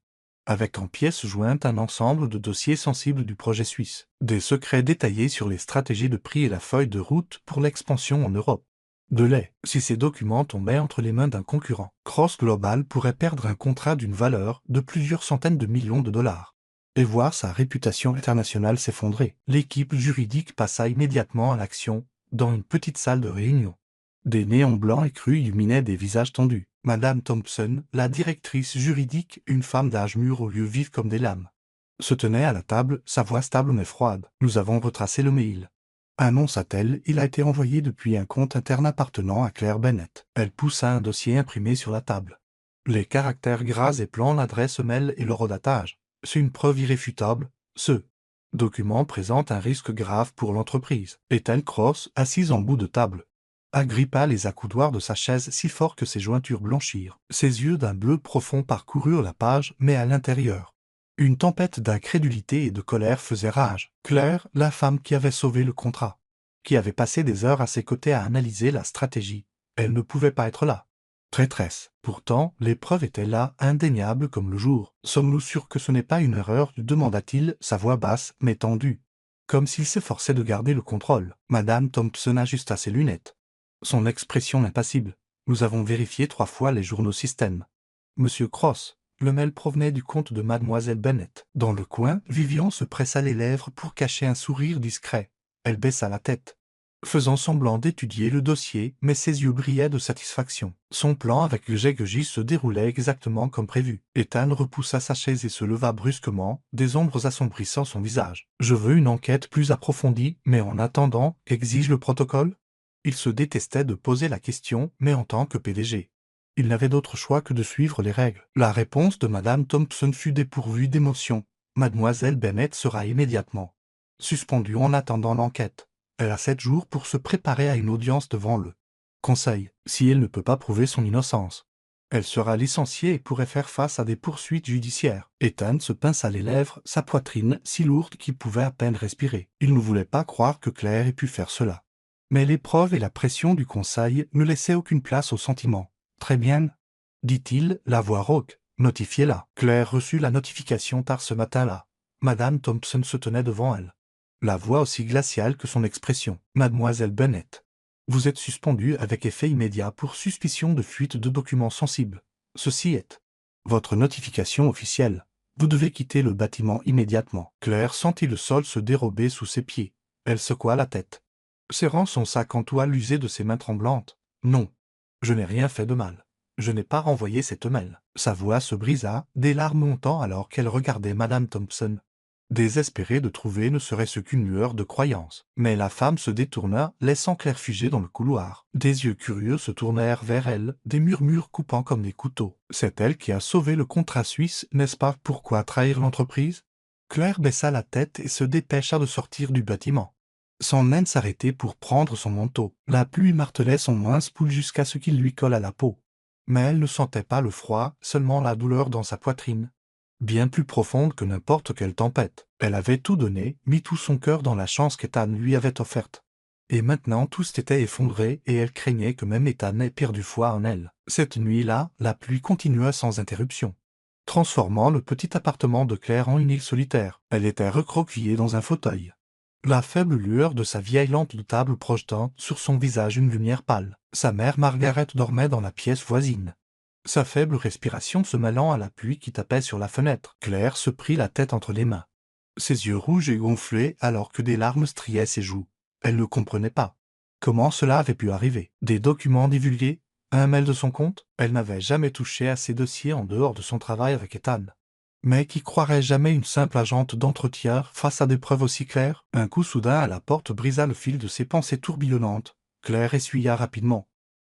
avec en pièces jointes un ensemble de dossiers sensibles du projet suisse, des secrets détaillés sur les stratégies de prix et la feuille de route pour l'expansion en Europe. De lait, si ces documents tombaient entre les mains d'un concurrent, Cross Global pourrait perdre un contrat d'une valeur de plusieurs centaines de millions de dollars et voir sa réputation internationale s'effondrer. L'équipe juridique passa immédiatement à l'action dans une petite salle de réunion. Des néons blancs et crus illuminaient des visages tendus. Madame Thompson, la directrice juridique, une femme d'âge mûr aux yeux vifs comme des lames, se tenait à la table, sa voix stable mais froide. « Nous avons retracé le mail. » Annonça-t-elle, il a été envoyé depuis un compte interne appartenant à Claire Bennett. Elle poussa un dossier imprimé sur la table. Les caractères gras et plans, l'adresse mail et l'horodatage. C'est une preuve irréfutable. Ce document présente un risque grave pour l'entreprise. Ethel Cross, assise en bout de table, agrippa les accoudoirs de sa chaise si fort que ses jointures blanchirent. Ses yeux d'un bleu profond parcoururent la page, mais à l'intérieur, une tempête d'incrédulité et de colère faisait rage. Claire, la femme qui avait sauvé le contrat, qui avait passé des heures à ses côtés à analyser la stratégie, elle ne pouvait pas être là. Traîtresse. Pourtant, les preuves étaient là, indéniables comme le jour. « Sommes-nous sûrs que ce n'est pas une erreur ?» demanda-t-il, sa voix basse mais tendue, comme s'il s'efforçait de garder le contrôle. Madame Thompson ajusta ses lunettes, son expression impassible. « Nous avons vérifié 3 fois les journaux système. Monsieur Cross, le mail provenait du compte de Mademoiselle Bennett. » Dans le coin, Vivian se pressa les lèvres pour cacher un sourire discret. Elle baissa la tête, faisant semblant d'étudier le dossier, mais ses yeux brillaient de satisfaction. Son plan avec Exeguy se déroulait exactement comme prévu. Ethan repoussa sa chaise et se leva brusquement, des ombres assombrissant son visage. « Je veux une enquête plus approfondie, mais en attendant, qu'exige le protocole ?» Il se détestait de poser la question, mais en tant que PDG, il n'avait d'autre choix que de suivre les règles. La réponse de Madame Thompson fut dépourvue d'émotion. Mademoiselle Bennett sera immédiatement suspendue en attendant l'enquête. Elle a 7 jours pour se préparer à une audience devant le conseil. Si elle ne peut pas prouver son innocence, elle sera licenciée et pourrait faire face à des poursuites judiciaires. Ethan se pinça les lèvres, sa poitrine si lourde qu'il pouvait à peine respirer. Il ne voulait pas croire que Claire ait pu faire cela. Mais l'épreuve et la pression du conseil ne laissaient aucune place aux sentiments. « Très bien, » dit-il, la voix rauque. « Notifiez-la. » Claire reçut la notification tard ce matin-là. Madame Thompson se tenait devant elle, la voix aussi glaciale que son expression. « Mademoiselle Bennett, vous êtes suspendue avec effet immédiat pour suspicion de fuite de documents sensibles. Ceci est votre notification officielle. Vous devez quitter le bâtiment immédiatement. » Claire sentit le sol se dérober sous ses pieds. Elle secoua la tête, serrant son sac en toile usé de ses mains tremblantes. « Non, je n'ai rien fait de mal. Je n'ai pas renvoyé cette mail. » Sa voix se brisa, des larmes montant alors qu'elle regardait Madame Thompson, désespérée de trouver ne serait-ce qu'une lueur de croyance. Mais la femme se détourna, laissant Claire figée dans le couloir. Des yeux curieux se tournèrent vers elle, des murmures coupant comme des couteaux. « C'est elle qui a sauvé le contrat suisse, n'est-ce pas? Pourquoi trahir l'entreprise ?» Claire baissa la tête et se dépêcha de sortir du bâtiment, sans même s'arrêter pour prendre son manteau. La pluie martelait son mince pouls jusqu'à ce qu'il lui colle à la peau. Mais elle ne sentait pas le froid, seulement la douleur dans sa poitrine, bien plus profonde que n'importe quelle tempête. Elle avait tout donné, mis tout son cœur dans la chance qu'Ethan lui avait offerte. Et maintenant tout s'était effondré et elle craignait que même Ethan ait perdu foi en elle. Cette nuit-là, la pluie continua sans interruption, transformant le petit appartement de Claire en une île solitaire. Elle était recroquevillée dans un fauteuil, la faible lueur de sa vieille lampe de table projetant sur son visage une lumière pâle. Sa mère Margaret dormait dans la pièce voisine, sa faible respiration se mêlant à la pluie qui tapait sur la fenêtre. Claire se prit la tête entre les mains, ses yeux rouges et gonflés alors que des larmes striaient ses joues. Elle ne comprenait pas comment cela avait pu arriver. Des documents divulgués, un mail de son compte. Elle n'avait jamais touché à ces dossiers en dehors de son travail avec Ethan. Mais qui croirait jamais une simple agente d'entretien face à des preuves aussi claires? Un coup soudain à la porte brisa le fil de ses pensées tourbillonnantes. Claire essuya rapidement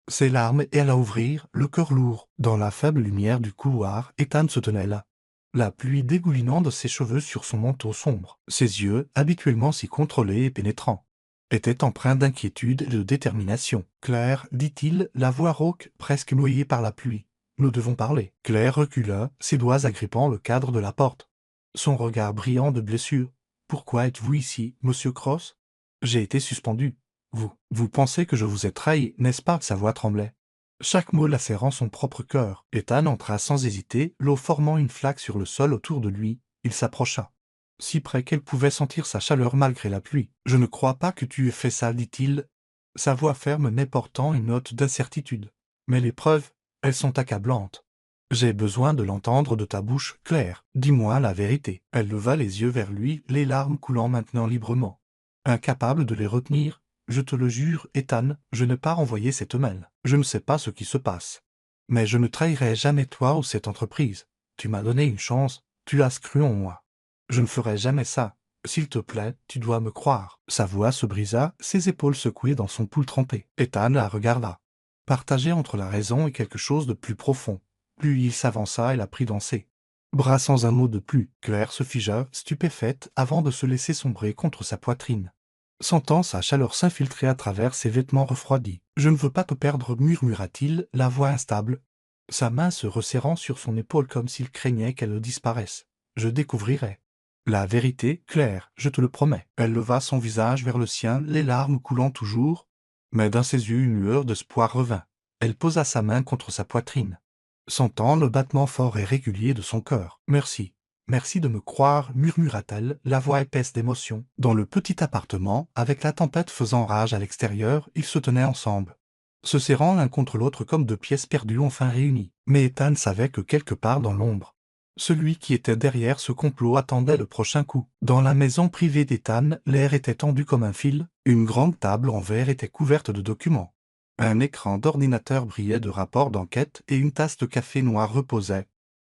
Ses larmes et alla ouvrir, le cœur lourd. Dans la faible lumière du couloir, Ethan se tenait là. La pluie dégoulinant de ses cheveux sur son manteau sombre. Ses yeux, habituellement si contrôlés et pénétrants, étaient empreints d'inquiétude et de détermination. « Claire, dit-il, la voix rauque, presque noyée par la pluie. Nous devons parler. » Claire recula, ses doigts agrippant le cadre de la porte. Son regard brillant de blessure. « Pourquoi êtes-vous ici, monsieur Cross ? J'ai été suspendu. Vous pensez que je vous ai trahi, n'est-ce pas ?» Sa voix tremblait, chaque mot lacérant son propre cœur. Ethan entra sans hésiter, l'eau formant une flaque sur le sol autour de lui. Il s'approcha, si près qu'elle pouvait sentir sa chaleur malgré la pluie. « Je ne crois pas que tu aies fait ça, dit-il, sa voix ferme mais portant une note d'incertitude. Mais les preuves, elles sont accablantes. J'ai besoin de l'entendre de ta bouche, Claire. Dis-moi la vérité. » Elle leva les yeux vers lui, les larmes coulant maintenant librement. Incapable de les retenir, « Je te le jure, Ethan, je n'ai pas envoyé cette mail. Je ne sais pas ce qui se passe. Mais je ne trahirai jamais toi ou cette entreprise. Tu m'as donné une chance, tu as cru en moi. Je ne ferai jamais ça. S'il te plaît, tu dois me croire. » Sa voix se brisa, ses épaules secouées dans son pouls trempé. Ethan la regarda, partagé entre la raison et quelque chose de plus profond. Plus il s'avança et la prit dans ses bras sans un mot de plus. Claire se figea, stupéfaite, avant de se laisser sombrer contre sa poitrine, sentant sa chaleur s'infiltrer à travers ses vêtements refroidis. « Je ne veux pas te perdre, murmura-t-il, la voix instable, sa main se resserrant sur son épaule comme s'il craignait qu'elle disparaisse. « Je découvrirai la vérité, Claire, je te le promets. » Elle leva son visage vers le sien, les larmes coulant toujours, mais dans ses yeux une lueur d'espoir revint. Elle posa sa main contre sa poitrine, sentant le battement fort et régulier de son cœur. « Merci. Merci de me croire, » murmura-t-elle, la voix épaisse d'émotion. Dans le petit appartement, avec la tempête faisant rage à l'extérieur, ils se tenaient ensemble, se serrant l'un contre l'autre comme deux pièces perdues enfin réunies. Mais Ethan savait que quelque part dans l'ombre, celui qui était derrière ce complot attendait le prochain coup. Dans la maison privée d'Ethan, l'air était tendu comme un fil, une grande table en verre était couverte de documents. Un écran d'ordinateur brillait de rapports d'enquête et une tasse de café noir reposait,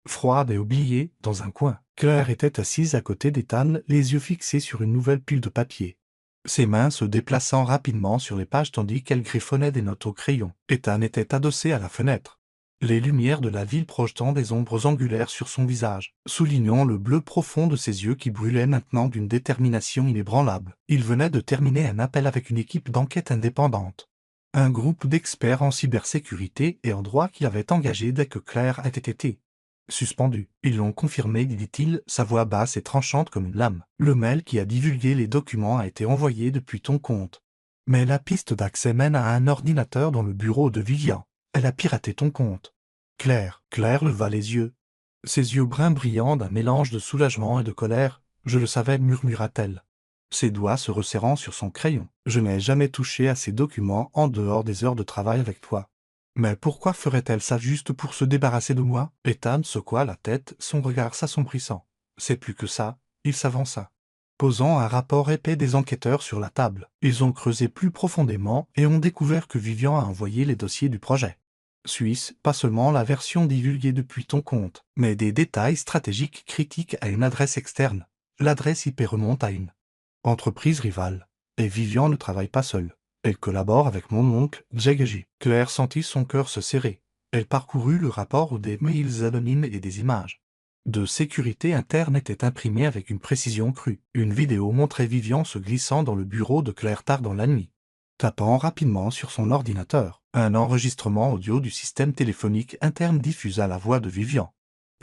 froide et oubliée, dans un coin. Claire était assise à côté d'Ethan, les yeux fixés sur une nouvelle pile de papier, ses mains se déplaçant rapidement sur les pages tandis qu'elle griffonnait des notes au crayon. Ethan était adossé à la fenêtre, les lumières de la ville projetant des ombres angulaires sur son visage, soulignant le bleu profond de ses yeux qui brûlaient maintenant d'une détermination inébranlable. Il venait de terminer un appel avec une équipe d'enquête indépendante, un groupe d'experts en cybersécurité et en droit qu'il avait engagé dès que Claire était été suspendu. Ils l'ont confirmé, dit-il, sa voix basse et tranchante comme une lame. Le mail qui a divulgué les documents a été envoyé depuis ton compte. Mais la piste d'accès mène à un ordinateur dans le bureau de Vivian. Elle a piraté ton compte. Claire leva les yeux, ses yeux bruns brillants d'un mélange de soulagement et de colère. « Je le savais, » murmura-t-elle, ses doigts se resserrant sur son crayon. « Je n'ai jamais touché à ces documents en dehors des heures de travail avec toi. » Mais pourquoi ferait-elle ça juste pour se débarrasser de moi? Ethan secoua la tête, son regard s'assombrissant. C'est plus que ça, il s'avança, posant un rapport épais des enquêteurs sur la table. Ils ont creusé plus profondément et ont découvert que Vivian a envoyé les dossiers du projet suisse, pas seulement la version divulguée depuis ton compte, mais des détails stratégiques critiques à une adresse externe. L'adresse IP remonte à une entreprise rivale, et Vivian ne travaille pas seule. Elle collabore avec mon oncle, Djegeji. Claire sentit son cœur se serrer. Elle parcourut le rapport où des mails anonymes et des images de sécurité interne étaient imprimées avec une précision crue. Une vidéo montrait Vivian se glissant dans le bureau de Claire tard dans la nuit, tapant rapidement sur son ordinateur. Un enregistrement audio du système téléphonique interne diffusa la voix de Vivian,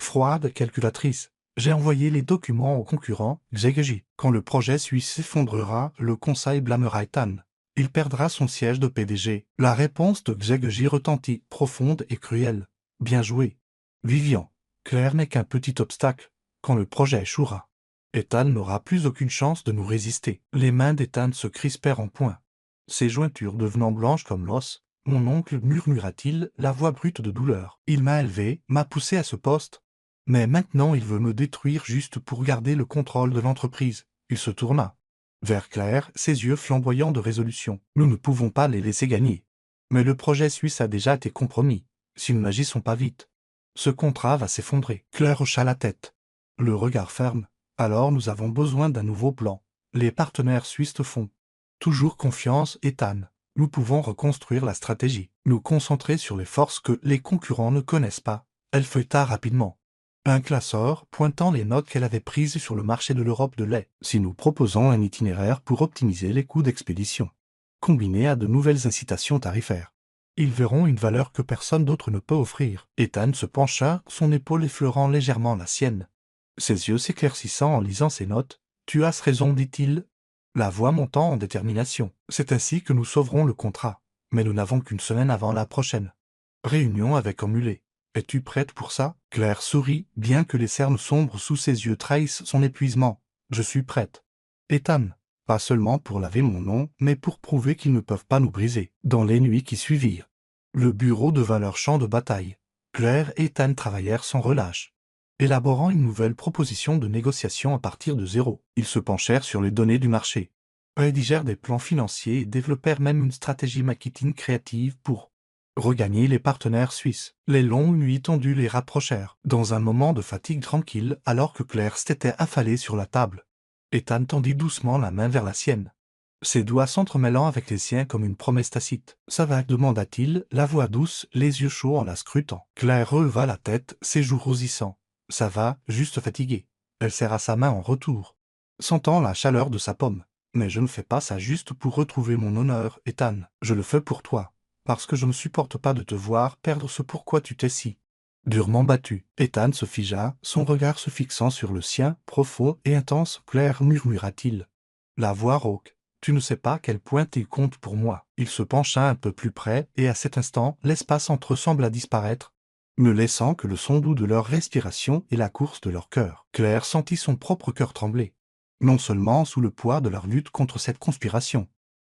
froide, calculatrice. « J'ai envoyé les documents aux concurrents, Djegeji. Quand le projet suisse s'effondrera, le conseil blâmera Ethan. Il perdra son siège de PDG. » La réponse de Djegeji retentit, profonde et cruelle. « Bien joué, Vivian. Claire n'est qu'un petit obstacle. Quand le projet échouera, Ethan n'aura plus aucune chance de nous résister. » Les mains d'Ethan se crispèrent en poing, ses jointures devenant blanches comme l'os. « Mon oncle, » murmura-t-il, la voix brute de douleur. « Il m'a élevé, m'a poussé à ce poste. Mais maintenant il veut me détruire juste pour garder le contrôle de l'entreprise. » Il se tourna vers Claire, ses yeux flamboyants de résolution. « Nous ne pouvons pas les laisser gagner. Mais le projet suisse a déjà été compromis. Si nous n'agissons pas vite, ce contrat va s'effondrer. » Claire hocha la tête, le regard ferme. « Alors nous avons besoin d'un nouveau plan. Les partenaires suisses te font toujours confiance, Ethan. Nous pouvons reconstruire la stratégie, nous concentrer sur les forces que les concurrents ne connaissent pas. Elle feuilleta rapidement. Un classeur pointant les notes qu'elle avait prises sur le marché de l'Europe de lait. Si nous proposons un itinéraire pour optimiser les coûts d'expédition, combiné à de nouvelles incitations tarifaires, ils verront une valeur que personne d'autre ne peut offrir. Ethan se pencha, son épaule effleurant légèrement la sienne. Ses yeux s'éclaircissant en lisant ses notes. « Tu as raison, dit-il, la voix montant en détermination. C'est ainsi que nous sauverons le contrat. Mais nous n'avons qu'une semaine avant la prochaine réunion avec Emulé. Es-tu prête pour ça ?» Claire sourit, bien que les cernes sombres sous ses yeux trahissent son épuisement. « Je suis prête. Ethan, pas seulement pour laver mon nom, mais pour prouver qu'ils ne peuvent pas nous briser. » Dans les nuits qui suivirent, le bureau devint leur champ de bataille. Claire et Ethan travaillèrent sans relâche, élaborant une nouvelle proposition de négociation à partir de zéro. Ils se penchèrent sur les données du marché, rédigèrent des plans financiers et développèrent même une stratégie marketing créative pour regagner les partenaires suisses. Les longues nuits tendues les rapprochèrent. Dans un moment de fatigue tranquille, alors que Claire s'était affalée sur la table, Ethan tendit doucement la main vers la sienne, ses doigts s'entremêlant avec les siens comme une promesse tacite. « Ça va ?» demanda-t-il, la voix douce, les yeux chauds en la scrutant. Claire releva la tête, ses joues rougissant. « Ça va, juste fatiguée. » Elle serra sa main en retour, sentant la chaleur de sa paume. « Mais je ne fais pas ça juste pour retrouver mon honneur, Ethan. Je le fais pour toi, parce que je ne supporte pas de te voir perdre ce pourquoi tu t'es si durement battu. » Ethan se figea, son regard se fixant sur le sien, profond et intense. « Claire, murmura-t-il, la voix rauque. Tu ne sais pas à quel point tu comptes pour moi. » Il se pencha un peu plus près, et à cet instant, l'espace entre eux sembla disparaître, ne laissant que le son doux de leur respiration et la course de leur cœur. Claire sentit son propre cœur trembler, non seulement sous le poids de leur lutte contre cette conspiration,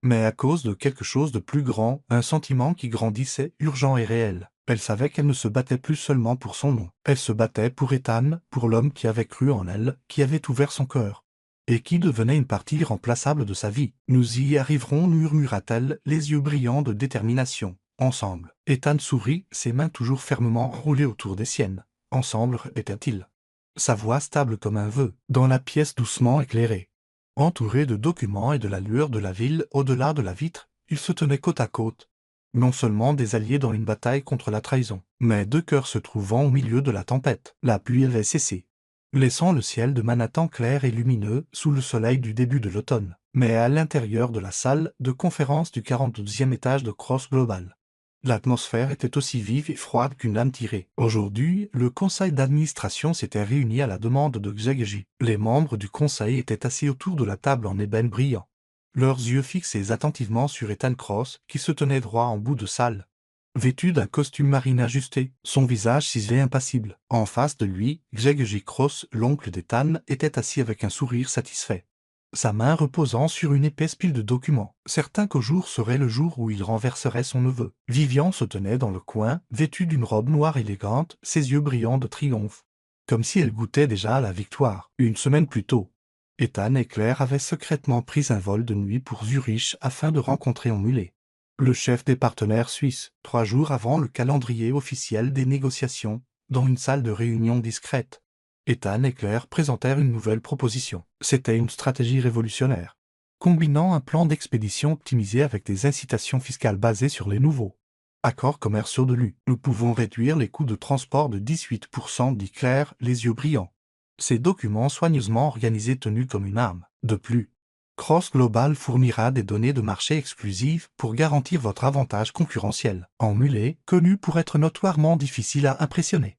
mais à cause de quelque chose de plus grand, un sentiment qui grandissait, urgent et réel. Elle savait qu'elle ne se battait plus seulement pour son nom. Elle se battait pour Ethan, pour l'homme qui avait cru en elle, qui avait ouvert son cœur, et qui devenait une partie irremplaçable de sa vie. « Nous y arriverons, murmura-t-elle, les yeux brillants de détermination. Ensemble. » Ethan sourit, ses mains toujours fermement roulées autour des siennes. « Ensemble, répéta-t-il, sa voix stable comme un vœu, dans la pièce doucement éclairée. Entourés de documents et de la lueur de la ville au-delà de la vitre, ils se tenaient côte à côte, non seulement des alliés dans une bataille contre la trahison, mais deux cœurs se trouvant au milieu de la tempête. La pluie avait cessé, laissant le ciel de Manhattan clair et lumineux sous le soleil du début de l'automne. Mais à l'intérieur de la salle de conférence du 42e étage de Cross Global, l'atmosphère était aussi vive et froide qu'une lame tirée. Aujourd'hui, le conseil d'administration s'était réuni à la demande de Xegji. Les membres du conseil étaient assis autour de la table en ébène brillant, leurs yeux fixés attentivement sur Ethan Cross, qui se tenait droit en bout de salle, vêtu d'un costume marine ajusté, son visage ciselé impassible. En face de lui, Xegji Cross, l'oncle d'Ethan, était assis avec un sourire satisfait, sa main reposant sur une épaisse pile de documents, certain qu'au jour serait le jour où il renverserait son neveu. Vivian se tenait dans le coin, vêtue d'une robe noire élégante, ses yeux brillants de triomphe, comme si elle goûtait déjà à la victoire. Une semaine plus tôt, Ethan et Claire avaient secrètement pris un vol de nuit pour Zurich afin de rencontrer Emulé, le chef des partenaires suisses, 3 jours avant le calendrier officiel des négociations, dans une salle de réunion discrète. Ethan et Claire présentèrent une nouvelle proposition. C'était une stratégie révolutionnaire, combinant un plan d'expédition optimisé avec des incitations fiscales basées sur les nouveaux accords commerciaux de l'U. « Nous pouvons réduire les coûts de transport de 18%, dit Claire, les yeux brillants, ces documents soigneusement organisés tenus comme une arme. De plus, Cross Global fournira des données de marché exclusives pour garantir votre avantage concurrentiel. » Emulé, connu pour être notoirement difficile à impressionner,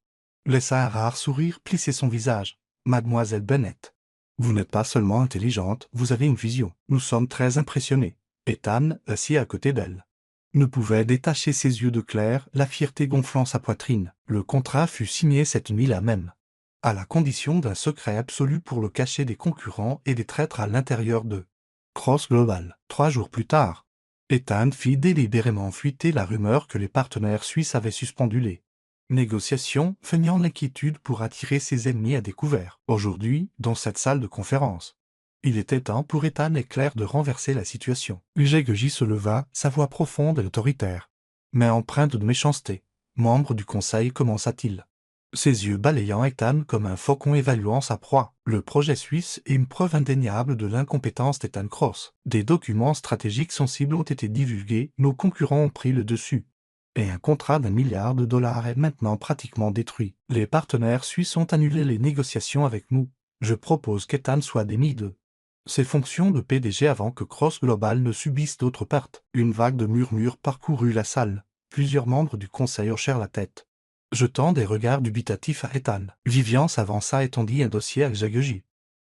laissa un rare sourire plisser son visage. « Mademoiselle Bennett, vous n'êtes pas seulement intelligente, vous avez une vision. Nous sommes très impressionnés. » Ethan, assis à côté d'elle, ne pouvait détacher ses yeux de Claire, la fierté gonflant sa poitrine. Le contrat fut signé cette nuit-là même, à la condition d'un secret absolu pour le cacher des concurrents et des traîtres à l'intérieur de Cross Global. 3 jours plus tard, Ethan fit délibérément fuiter la rumeur que les partenaires suisses avaient suspendu les négociations, feignant l'inquiétude pour attirer ses ennemis à découvert. Aujourd'hui, dans cette salle de conférence, il était temps pour Ethan et Claire de renverser la situation. Xegji se leva, sa voix profonde et autoritaire, mais empreinte de méchanceté. « Membre du conseil, commença-t-il, Ses yeux balayant Ethan comme un faucon évaluant sa proie. Le projet suisse est une preuve indéniable de l'incompétence d'Ethan Kross. Des documents stratégiques sensibles ont été divulgués, nos concurrents ont pris le dessus. Et un contrat d'1 milliard de dollars est maintenant pratiquement détruit. Les partenaires suisses ont annulé les négociations avec nous. Je propose qu'Ethan soit démis de ses fonctions de PDG avant que Cross Global ne subisse d'autres pertes. Une vague de murmures parcourut la salle. Plusieurs membres du conseil hochèrent la tête, jetant des regards dubitatifs à Ethan. Vivian s'avança et tendit un dossier à Xaguji.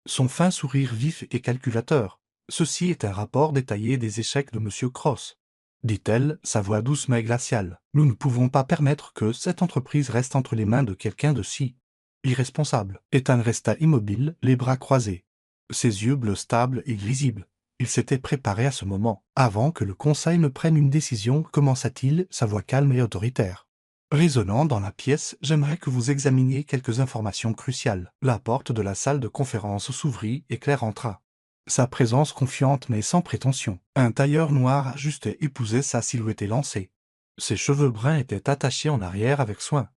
Son fin sourire vif et calculateur. Ceci est un rapport détaillé des échecs de M. Cross, dit-elle, sa voix douce mais glaciale. Nous ne pouvons pas permettre que cette entreprise reste entre les mains de quelqu'un de si irresponsable. Ethan resta immobile, les bras croisés, ses yeux bleus stables et lisibles. Il s'était préparé à ce moment. Avant que le conseil ne prenne une décision, commença-t-il, sa voix calme et autoritaire. Résonnant dans la pièce, j'aimerais que vous examiniez quelques informations cruciales. La porte de la salle de conférence s'ouvrit et Claire entra. Sa présence confiante mais sans prétention. Un tailleur noir ajusté épousait sa silhouette élancée. Ses cheveux bruns étaient attachés en arrière avec soin,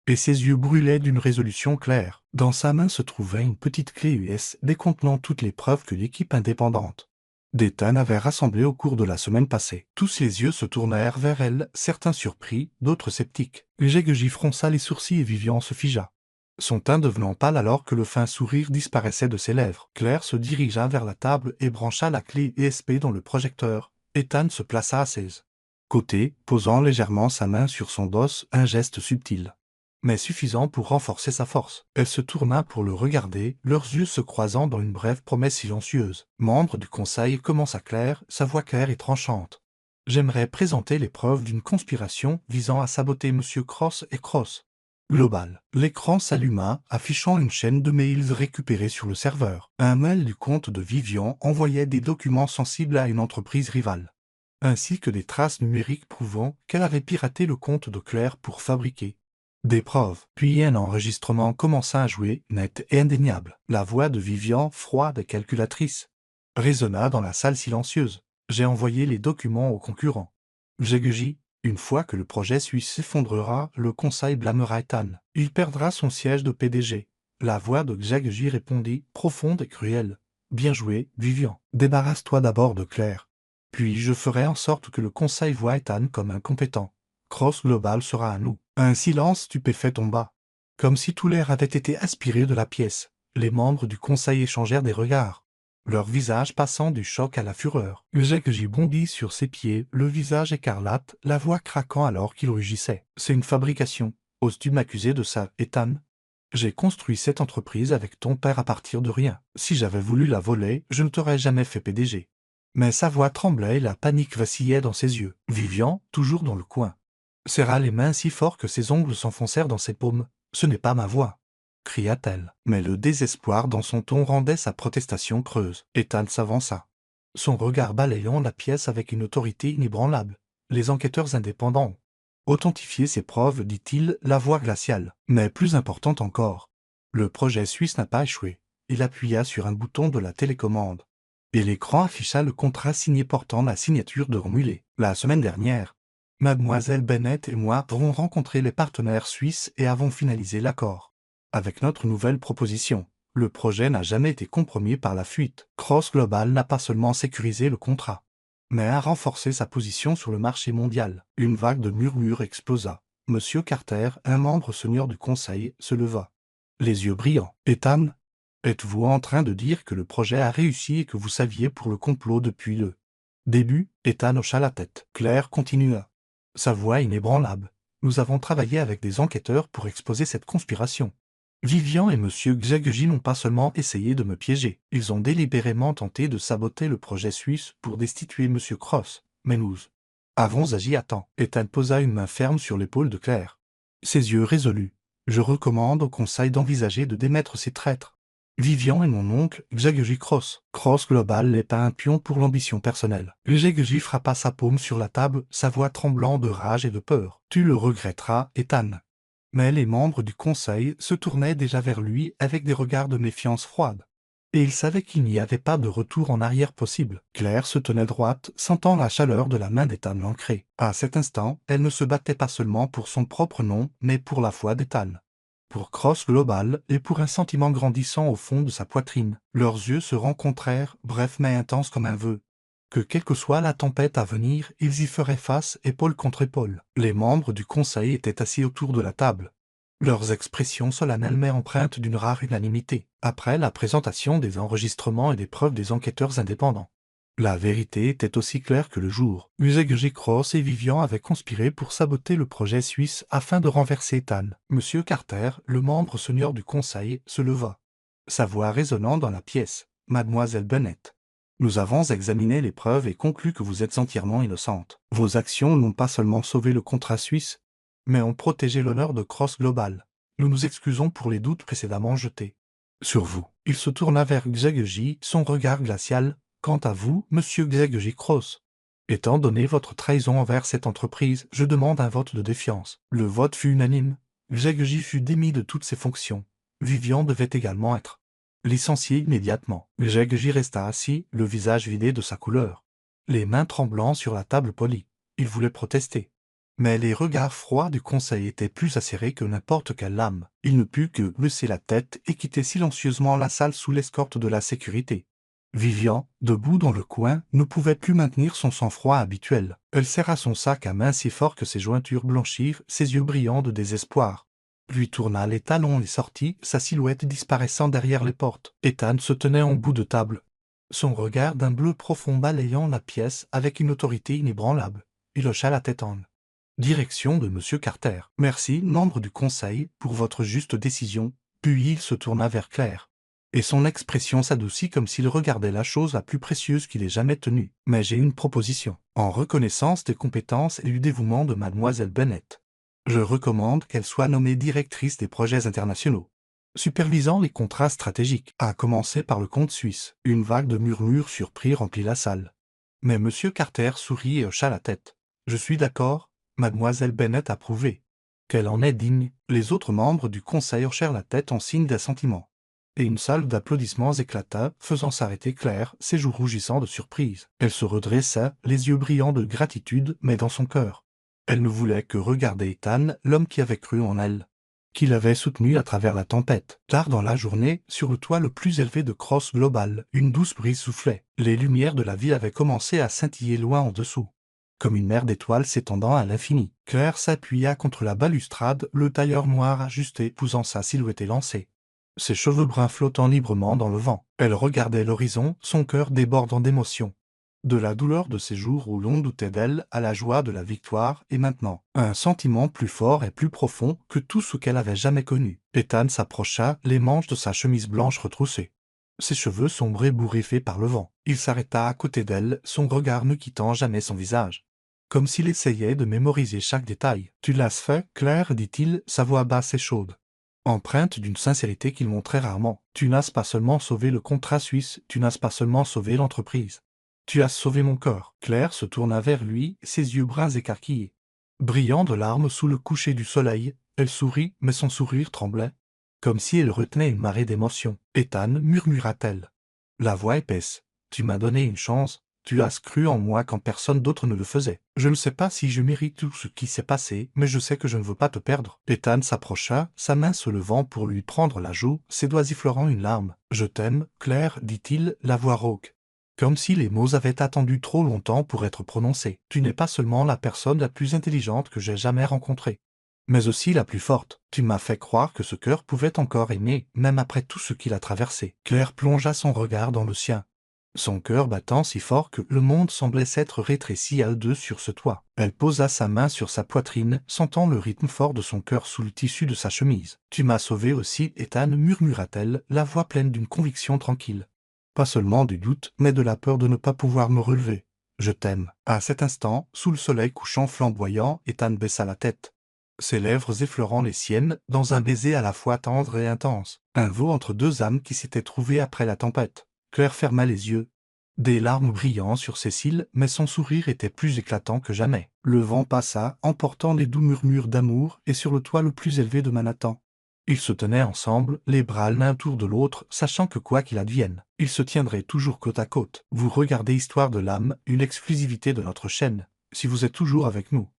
et ses yeux brûlaient d'une résolution claire. Dans sa main se trouvait une petite clé USB contenant toutes les preuves que l'équipe indépendante d'Ethan avait rassemblées au cours de la semaine passée. Tous les yeux se tournèrent vers elle, certains surpris, d'autres sceptiques. Géguegy fronça les sourcils et Vivian se figea, son teint devenant pâle alors que le fin sourire disparaissait de ses lèvres. Claire se dirigea vers la table et brancha la clé USB dans le projecteur. Ethan se plaça à ses côtés, posant légèrement sa main sur son dos, un geste subtil, mais suffisant pour renforcer sa force. Elle se tourna pour le regarder, leurs yeux se croisant dans une brève promesse silencieuse. Membre du conseil, commença Claire, sa voix claire et tranchante. J'aimerais présenter les preuves d'une conspiration visant à saboter M. Cross et Cross Global. L'écran s'alluma, affichant une chaîne de mails récupérés sur le serveur. Un mail du compte de Vivian envoyait des documents sensibles à une entreprise rivale, ainsi que des traces numériques prouvant qu'elle avait piraté le compte de Claire pour fabriquer des preuves. Puis un enregistrement commença à jouer, net et indéniable. La voix de Vivian, froide et calculatrice, résonna dans la salle silencieuse. J'ai envoyé les documents aux concurrents. Géguegy, une fois que le projet suisse s'effondrera, le conseil blâmera Ethan. Il perdra son siège de PDG. La voix de Géguegy répondit, profonde et cruelle. Bien joué, Vivian. Débarrasse-toi d'abord de Claire. Puis je ferai en sorte que le conseil voie Ethan comme incompétent. Cross Global sera à nous. Un silence stupéfait tomba, comme si tout l'air avait été aspiré de la pièce. Les membres du conseil échangèrent des regards, leur visage passant du choc à la fureur. Géguegy bondit sur ses pieds, le visage écarlate, la voix craquant alors qu'il rugissait. C'est une fabrication. Oses-tu m'accuser de ça, Ethan? J'ai construit cette entreprise avec ton père à partir de rien. Si j'avais voulu la voler, je ne t'aurais jamais fait PDG. Mais sa voix tremblait et la panique vacillait dans ses yeux. Vivian, toujours dans le coin, serra les mains si fort que ses ongles s'enfoncèrent dans ses paumes. « Ce n'est pas ma voix !» cria-t-elle. Mais le désespoir dans son ton rendait sa protestation creuse. Ethan s'avança, son regard balayant la pièce avec une autorité inébranlable. Les enquêteurs indépendants ont authentifié ces preuves, dit-il, la voix glaciale. Mais plus importante encore, le projet suisse n'a pas échoué. Il appuya sur un bouton de la télécommande, et l'écran afficha le contrat signé portant la signature de Romulé. La semaine dernière, Mademoiselle Bennett et moi avons rencontré les partenaires suisses et avons finalisé l'accord. Avec notre nouvelle proposition, le projet n'a jamais été compromis par la fuite. Cross Global n'a pas seulement sécurisé le contrat, mais a renforcé sa position sur le marché mondial. Une vague de murmures explosa. Monsieur Carter, un membre senior du conseil, se leva, les yeux brillants. « Ethan, êtes-vous en train de dire que le projet a réussi et que vous saviez pour le complot depuis le début ?» Ethan hocha la tête. Claire continua, sa voix inébranlable. « Nous avons travaillé avec des enquêteurs pour exposer cette conspiration. Vivian et M. Géguegy n'ont pas seulement essayé de me piéger, ils ont délibérément tenté de saboter le projet suisse pour destituer M. Cross. Mais nous avons agi à temps. » Ethan posa une main ferme sur l'épaule de Claire, ses yeux résolus. « Je recommande au conseil d'envisager de démettre ces traîtres. Vivian est mon oncle, Géguegy Cross. Cross Global n'est pas un pion pour l'ambition personnelle. » Géguegy frappa sa paume sur la table, sa voix tremblant de rage et de peur. « Tu le regretteras, Ethan. » Mais les membres du conseil se tournaient déjà vers lui avec des regards de méfiance froide. Et ils savaient qu'il n'y avait pas de retour en arrière possible. Claire se tenait droite, sentant la chaleur de la main d'Ethan l'ancrer. À cet instant, elle ne se battait pas seulement pour son propre nom, mais pour la foi d'Ethan. pour Cross Global et pour un sentiment grandissant au fond de sa poitrine. Leurs yeux se rencontrèrent, brefs mais intenses comme un vœu. Que quelle que soit la tempête à venir, ils y feraient face épaule contre épaule. Les membres du conseil étaient assis autour de la table. Leurs expressions solennelles mais empreintes d'une rare unanimité, après la présentation des enregistrements et des preuves des enquêteurs indépendants. La vérité était aussi claire que le jour. Uzeg Cross et Vivian avaient conspiré pour saboter le projet suisse afin de renverser Ethan. Monsieur Carter, le membre senior du conseil, se leva. Sa voix résonnant dans la pièce. « Mademoiselle Bennett. Nous avons examiné les preuves et conclu que vous êtes entièrement innocente. Vos actions n'ont pas seulement sauvé le contrat suisse, mais ont protégé l'honneur de Cross Global. Nous nous excusons pour les doutes précédemment jetés sur vous. » Il se tourna vers Uzeg, son regard glacial. « Quant à vous, monsieur Uzeg Cross, étant donné votre trahison envers cette entreprise, je demande un vote de défiance. » Le vote fut unanime. Uzeg fut démis de toutes ses fonctions. Vivian devait également être licencié immédiatement. Uzeg resta assis, le visage vidé de sa couleur, les mains tremblant sur la table polie. Il voulait protester. Mais les regards froids du conseil étaient plus acérés que n'importe quelle lame. Il ne put que baisser la tête et quitter silencieusement la salle sous l'escorte de la sécurité. Vivian, debout dans le coin, ne pouvait plus maintenir son sang-froid habituel. Elle serra son sac à main si fort que ses jointures blanchirent, ses yeux brillants de désespoir. Lui tourna les talons et sortit, sa silhouette disparaissant derrière les portes. Ethan se tenait en bout de table, son regard d'un bleu profond balayant la pièce avec une autorité inébranlable. Il hocha la tête en direction de M. Carter. « Merci, membre du conseil, pour votre juste décision. » Puis il se tourna vers Claire. Et son expression s'adoucit comme s'il regardait la chose la plus précieuse qu'il ait jamais tenue. « Mais j'ai une proposition. En reconnaissance des compétences et du dévouement de mademoiselle Bennett, je recommande qu'elle soit nommée directrice des projets internationaux, supervisant les contrats stratégiques, à commencer par le compte suisse. » Une vague de murmures surpris remplit la salle. Mais M. Carter sourit et hocha la tête. « Je suis d'accord. Mademoiselle Bennett approuvée. Qu'elle en est digne. » Les autres membres du conseil hochèrent la tête en signe d'assentiment. Et une salve d'applaudissements éclata, faisant s'arrêter Claire, ses joues rougissant de surprise. Elle se redressa, les yeux brillants de gratitude, mais dans son cœur, elle ne voulait que regarder Ethan, l'homme qui avait cru en elle, qui l'avait soutenu à travers la tempête. Tard dans la journée, sur le toit le plus élevé de Cross Global, une douce brise soufflait. Les lumières de la ville avaient commencé à scintiller loin en dessous, comme une mer d'étoiles s'étendant à l'infini. Claire s'appuya contre la balustrade, le tailleur noir ajusté posant sa silhouette élancée, ses cheveux bruns flottant librement dans le vent. Elle regardait l'horizon, son cœur débordant d'émotion. De la douleur de ces jours où l'on doutait d'elle à la joie de la victoire, et maintenant, un sentiment plus fort et plus profond que tout ce qu'elle avait jamais connu. Ethan s'approcha, les manches de sa chemise blanche retroussées, ses cheveux sombres et bourriffés par le vent. Il s'arrêta à côté d'elle, son regard ne quittant jamais son visage, comme s'il essayait de mémoriser chaque détail. « Tu l'as fait, Claire, dit-il, sa voix basse et chaude, empreinte d'une sincérité qu'il montrait rarement. Tu n'as pas seulement sauvé le contrat suisse, tu n'as pas seulement sauvé l'entreprise. Tu as sauvé mon corps. » Claire se tourna vers lui, ses yeux bruns écarquillés, brillant de larmes sous le coucher du soleil. Elle sourit, mais son sourire tremblait, comme si elle retenait une marée d'émotions. « Ethan, murmura-t-elle, la voix épaisse, tu m'as donné une chance. Tu as cru en moi quand personne d'autre ne le faisait. Je ne sais pas si je mérite tout ce qui s'est passé, mais je sais que je ne veux pas te perdre. » Ethan s'approcha, sa main se levant pour lui prendre la joue, ses doigts effleurant une larme. « Je t'aime, Claire, dit-il, la voix rauque, comme si les mots avaient attendu trop longtemps pour être prononcés. Tu n'es pas seulement la personne la plus intelligente que j'ai jamais rencontrée, mais aussi la plus forte. Tu m'as fait croire que ce cœur pouvait encore aimer, même après tout ce qu'il a traversé. » Claire plongea son regard dans le sien, son cœur battant si fort que le monde semblait s'être rétréci à deux sur ce toit. Elle posa sa main sur sa poitrine, sentant le rythme fort de son cœur sous le tissu de sa chemise. « Tu m'as sauvé aussi, Ethan, murmura-t-elle, la voix pleine d'une conviction tranquille. Pas seulement du doute, mais de la peur de ne pas pouvoir me relever. Je t'aime. » À cet instant, sous le soleil couchant flamboyant, Ethan baissa la tête, ses lèvres effleurant les siennes, dans un baiser à la fois tendre et intense. Un veau entre deux âmes qui s'étaient trouvées après la tempête. Claire ferma les yeux, des larmes brillant sur ses cils, mais son sourire était plus éclatant que jamais. Le vent passa, emportant les doux murmures d'amour, et sur le toit le plus élevé de Manhattan, ils se tenaient ensemble, les bras l'un autour de l'autre, sachant que quoi qu'il advienne, ils se tiendraient toujours côte à côte. Vous regardez Histoire de l'âme, une exclusivité de notre chaîne. Si vous êtes toujours avec nous,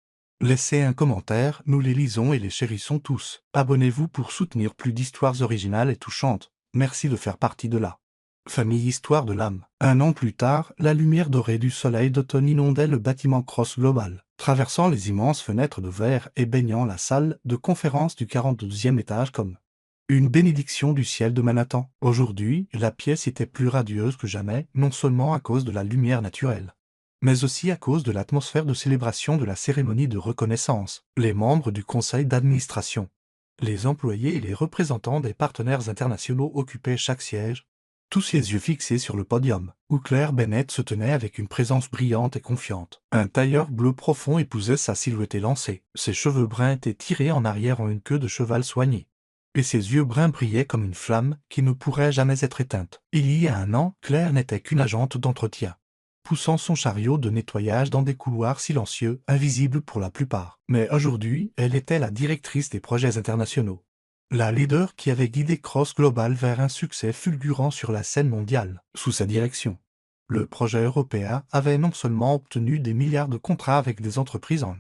Laissez un commentaire, nous les lisons et les chérissons tous. Abonnez-vous pour soutenir plus d'histoires originales et touchantes. Merci de faire partie de la famille Histoire de l'âme. Un an plus tard, la lumière dorée du soleil d'automne inondait le bâtiment Cross Global, traversant les immenses fenêtres de verre et baignant la salle de conférence du 42e étage comme une bénédiction du ciel de Manhattan. Aujourd'hui, la pièce était plus radieuse que jamais, non seulement à cause de la lumière naturelle, mais aussi à cause de l'atmosphère de célébration de la cérémonie de reconnaissance. Les membres du conseil d'administration, les employés et les représentants des partenaires internationaux occupaient chaque siège, tous les yeux fixés sur le podium, où Claire Bennett se tenait avec une présence brillante et confiante. Un tailleur bleu profond épousait sa silhouette élancée. Ses cheveux bruns étaient tirés en arrière en une queue de cheval soignée, et ses yeux bruns brillaient comme une flamme qui ne pourrait jamais être éteinte. Il y a un an, Claire n'était qu'une agente d'entretien, poussant son chariot de nettoyage dans des couloirs silencieux, invisibles pour la plupart. Mais aujourd'hui, elle était la directrice des projets internationaux, la leader qui avait guidé Cross Global vers un succès fulgurant sur la scène mondiale. Sous sa direction, le projet européen avait non seulement obtenu des milliards de contrats avec des entreprises en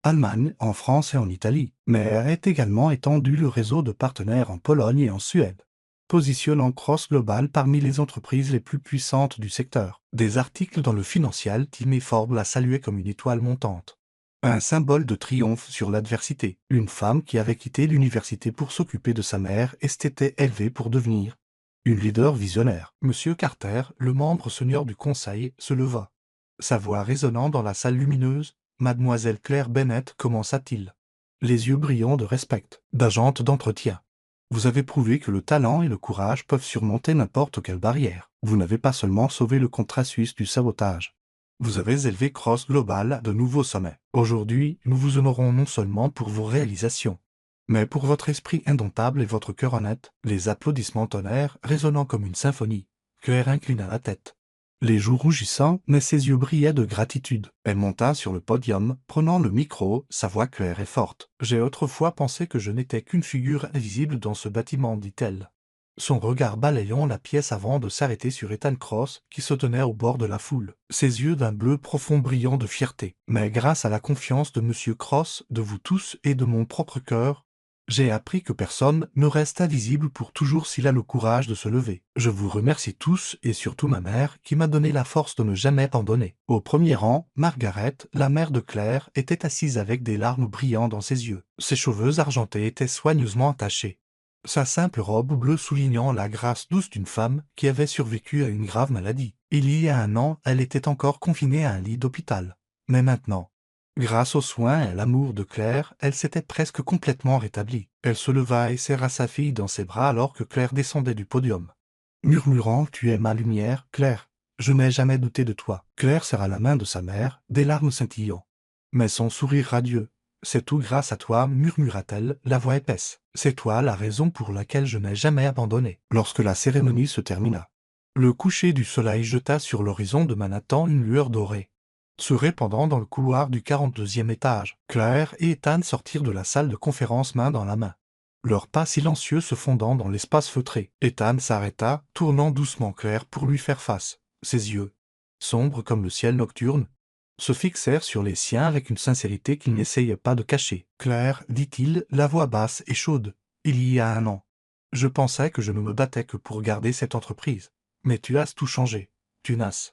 Allemagne, en France et en Italie, mais a également étendu le réseau de partenaires en Pologne et en Suède, positionnant Cross Global parmi les entreprises les plus puissantes du secteur. Des articles dans le Financial Times et Forbes la saluaient comme une étoile montante, un symbole de triomphe sur l'adversité. Une femme qui avait quitté l'université pour s'occuper de sa mère et s'était élevée pour devenir une leader visionnaire. Monsieur Carter, le membre senior du conseil, se leva, sa voix résonnant dans la salle lumineuse. Mademoiselle Claire Bennett, commença-t-il, les yeux brillants de respect, d'agente d'entretien. Vous avez prouvé que le talent et le courage peuvent surmonter n'importe quelle barrière. Vous n'avez pas seulement sauvé le contrat suisse du sabotage, vous avez élevé Cross Global à de nouveaux sommets. Aujourd'hui, nous vous honorons non seulement pour vos réalisations, mais pour votre esprit indomptable et votre cœur honnête. Les applaudissements tonnèrent, résonnant comme une symphonie. Claire inclina la tête, les joues rougissant, mais ses yeux brillaient de gratitude. Elle monta sur le podium, prenant le micro, sa voix claire et forte. J'ai autrefois pensé que je n'étais qu'une figure invisible dans ce bâtiment, dit-elle, son regard balayant la pièce avant de s'arrêter sur Ethan Cross, qui se tenait au bord de la foule, ses yeux d'un bleu profond brillant de fierté. Mais grâce à la confiance de Monsieur Cross, de vous tous et de mon propre cœur, j'ai appris que personne ne reste invisible pour toujours s'il a le courage de se lever. Je vous remercie tous et surtout ma mère qui m'a donné la force de ne jamais abandonner. Au premier rang, Margaret, la mère de Claire, était assise avec des larmes brillant dans ses yeux. Ses cheveux argentés étaient soigneusement attachés, sa simple robe bleue soulignant la grâce douce d'une femme qui avait survécu à une grave maladie. Il y a un an, elle était encore confinée à un lit d'hôpital. Mais maintenant, grâce aux soins et à l'amour de Claire, elle s'était presque complètement rétablie. Elle se leva et serra sa fille dans ses bras alors que Claire descendait du podium, murmurant « Tu es ma lumière, Claire. Je n'ai jamais douté de toi. » Claire serra la main de sa mère, des larmes scintillant, mais son sourire radieux. « C'est tout grâce à toi, murmura-t-elle, la voix épaisse. C'est toi la raison pour laquelle je n'ai jamais abandonné. » Lorsque la cérémonie se termina, le coucher du soleil jeta sur l'horizon de Manhattan une lueur dorée, se répandant dans le couloir du 42e étage. Claire et Ethan sortirent de la salle de conférence main dans la main, leurs pas silencieux se fondant dans l'espace feutré. Ethan s'arrêta, tournant doucement Claire pour lui faire face. Ses yeux, sombres comme le ciel nocturne, se fixèrent sur les siens avec une sincérité qu'il n'essayait pas de cacher. « Claire, dit-il, la voix basse et chaude, il y a un an, je pensais que je ne me battais que pour garder cette entreprise. Mais tu as tout changé. Tu n'as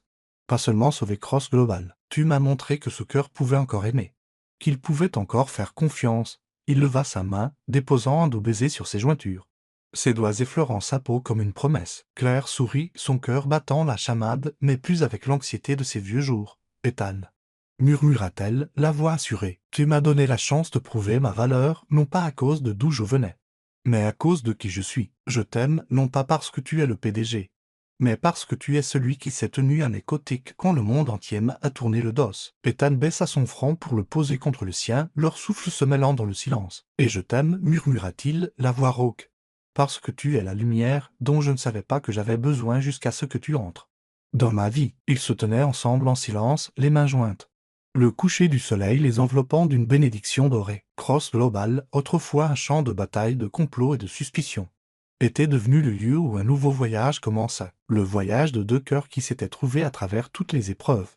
pas seulement sauvé Cross Global. Tu m'as montré que ce cœur pouvait encore aimer, qu'il pouvait encore faire confiance. » Il leva sa main, déposant un doux baiser sur ses jointures, ses doigts effleurant sa peau comme une promesse. Claire sourit, son cœur battant la chamade, mais plus avec l'anxiété de ses vieux jours. « Ethan, murmura-t-elle, la voix assurée, tu m'as donné la chance de prouver ma valeur, non pas à cause de d'où je venais, mais à cause de qui je suis. Je t'aime, non pas parce que tu es le PDG, mais parce que tu es celui qui s'est tenu à mes côtés quand le monde entier m'a tourné le dos. » Ethan baissa son front pour le poser contre le sien, leur souffle se mêlant dans le silence. « Et je t'aime, murmura-t-il, la voix rauque, parce que tu es la lumière dont je ne savais pas que j'avais besoin jusqu'à ce que tu entres dans ma vie. » Ils se tenaient ensemble en silence, les mains jointes, le coucher du soleil les enveloppant d'une bénédiction dorée. Cross Global, autrefois un champ de bataille, de complot et de suspicion, était devenu le lieu où un nouveau voyage commença. Le voyage de deux cœurs qui s'étaient trouvés à travers toutes les épreuves.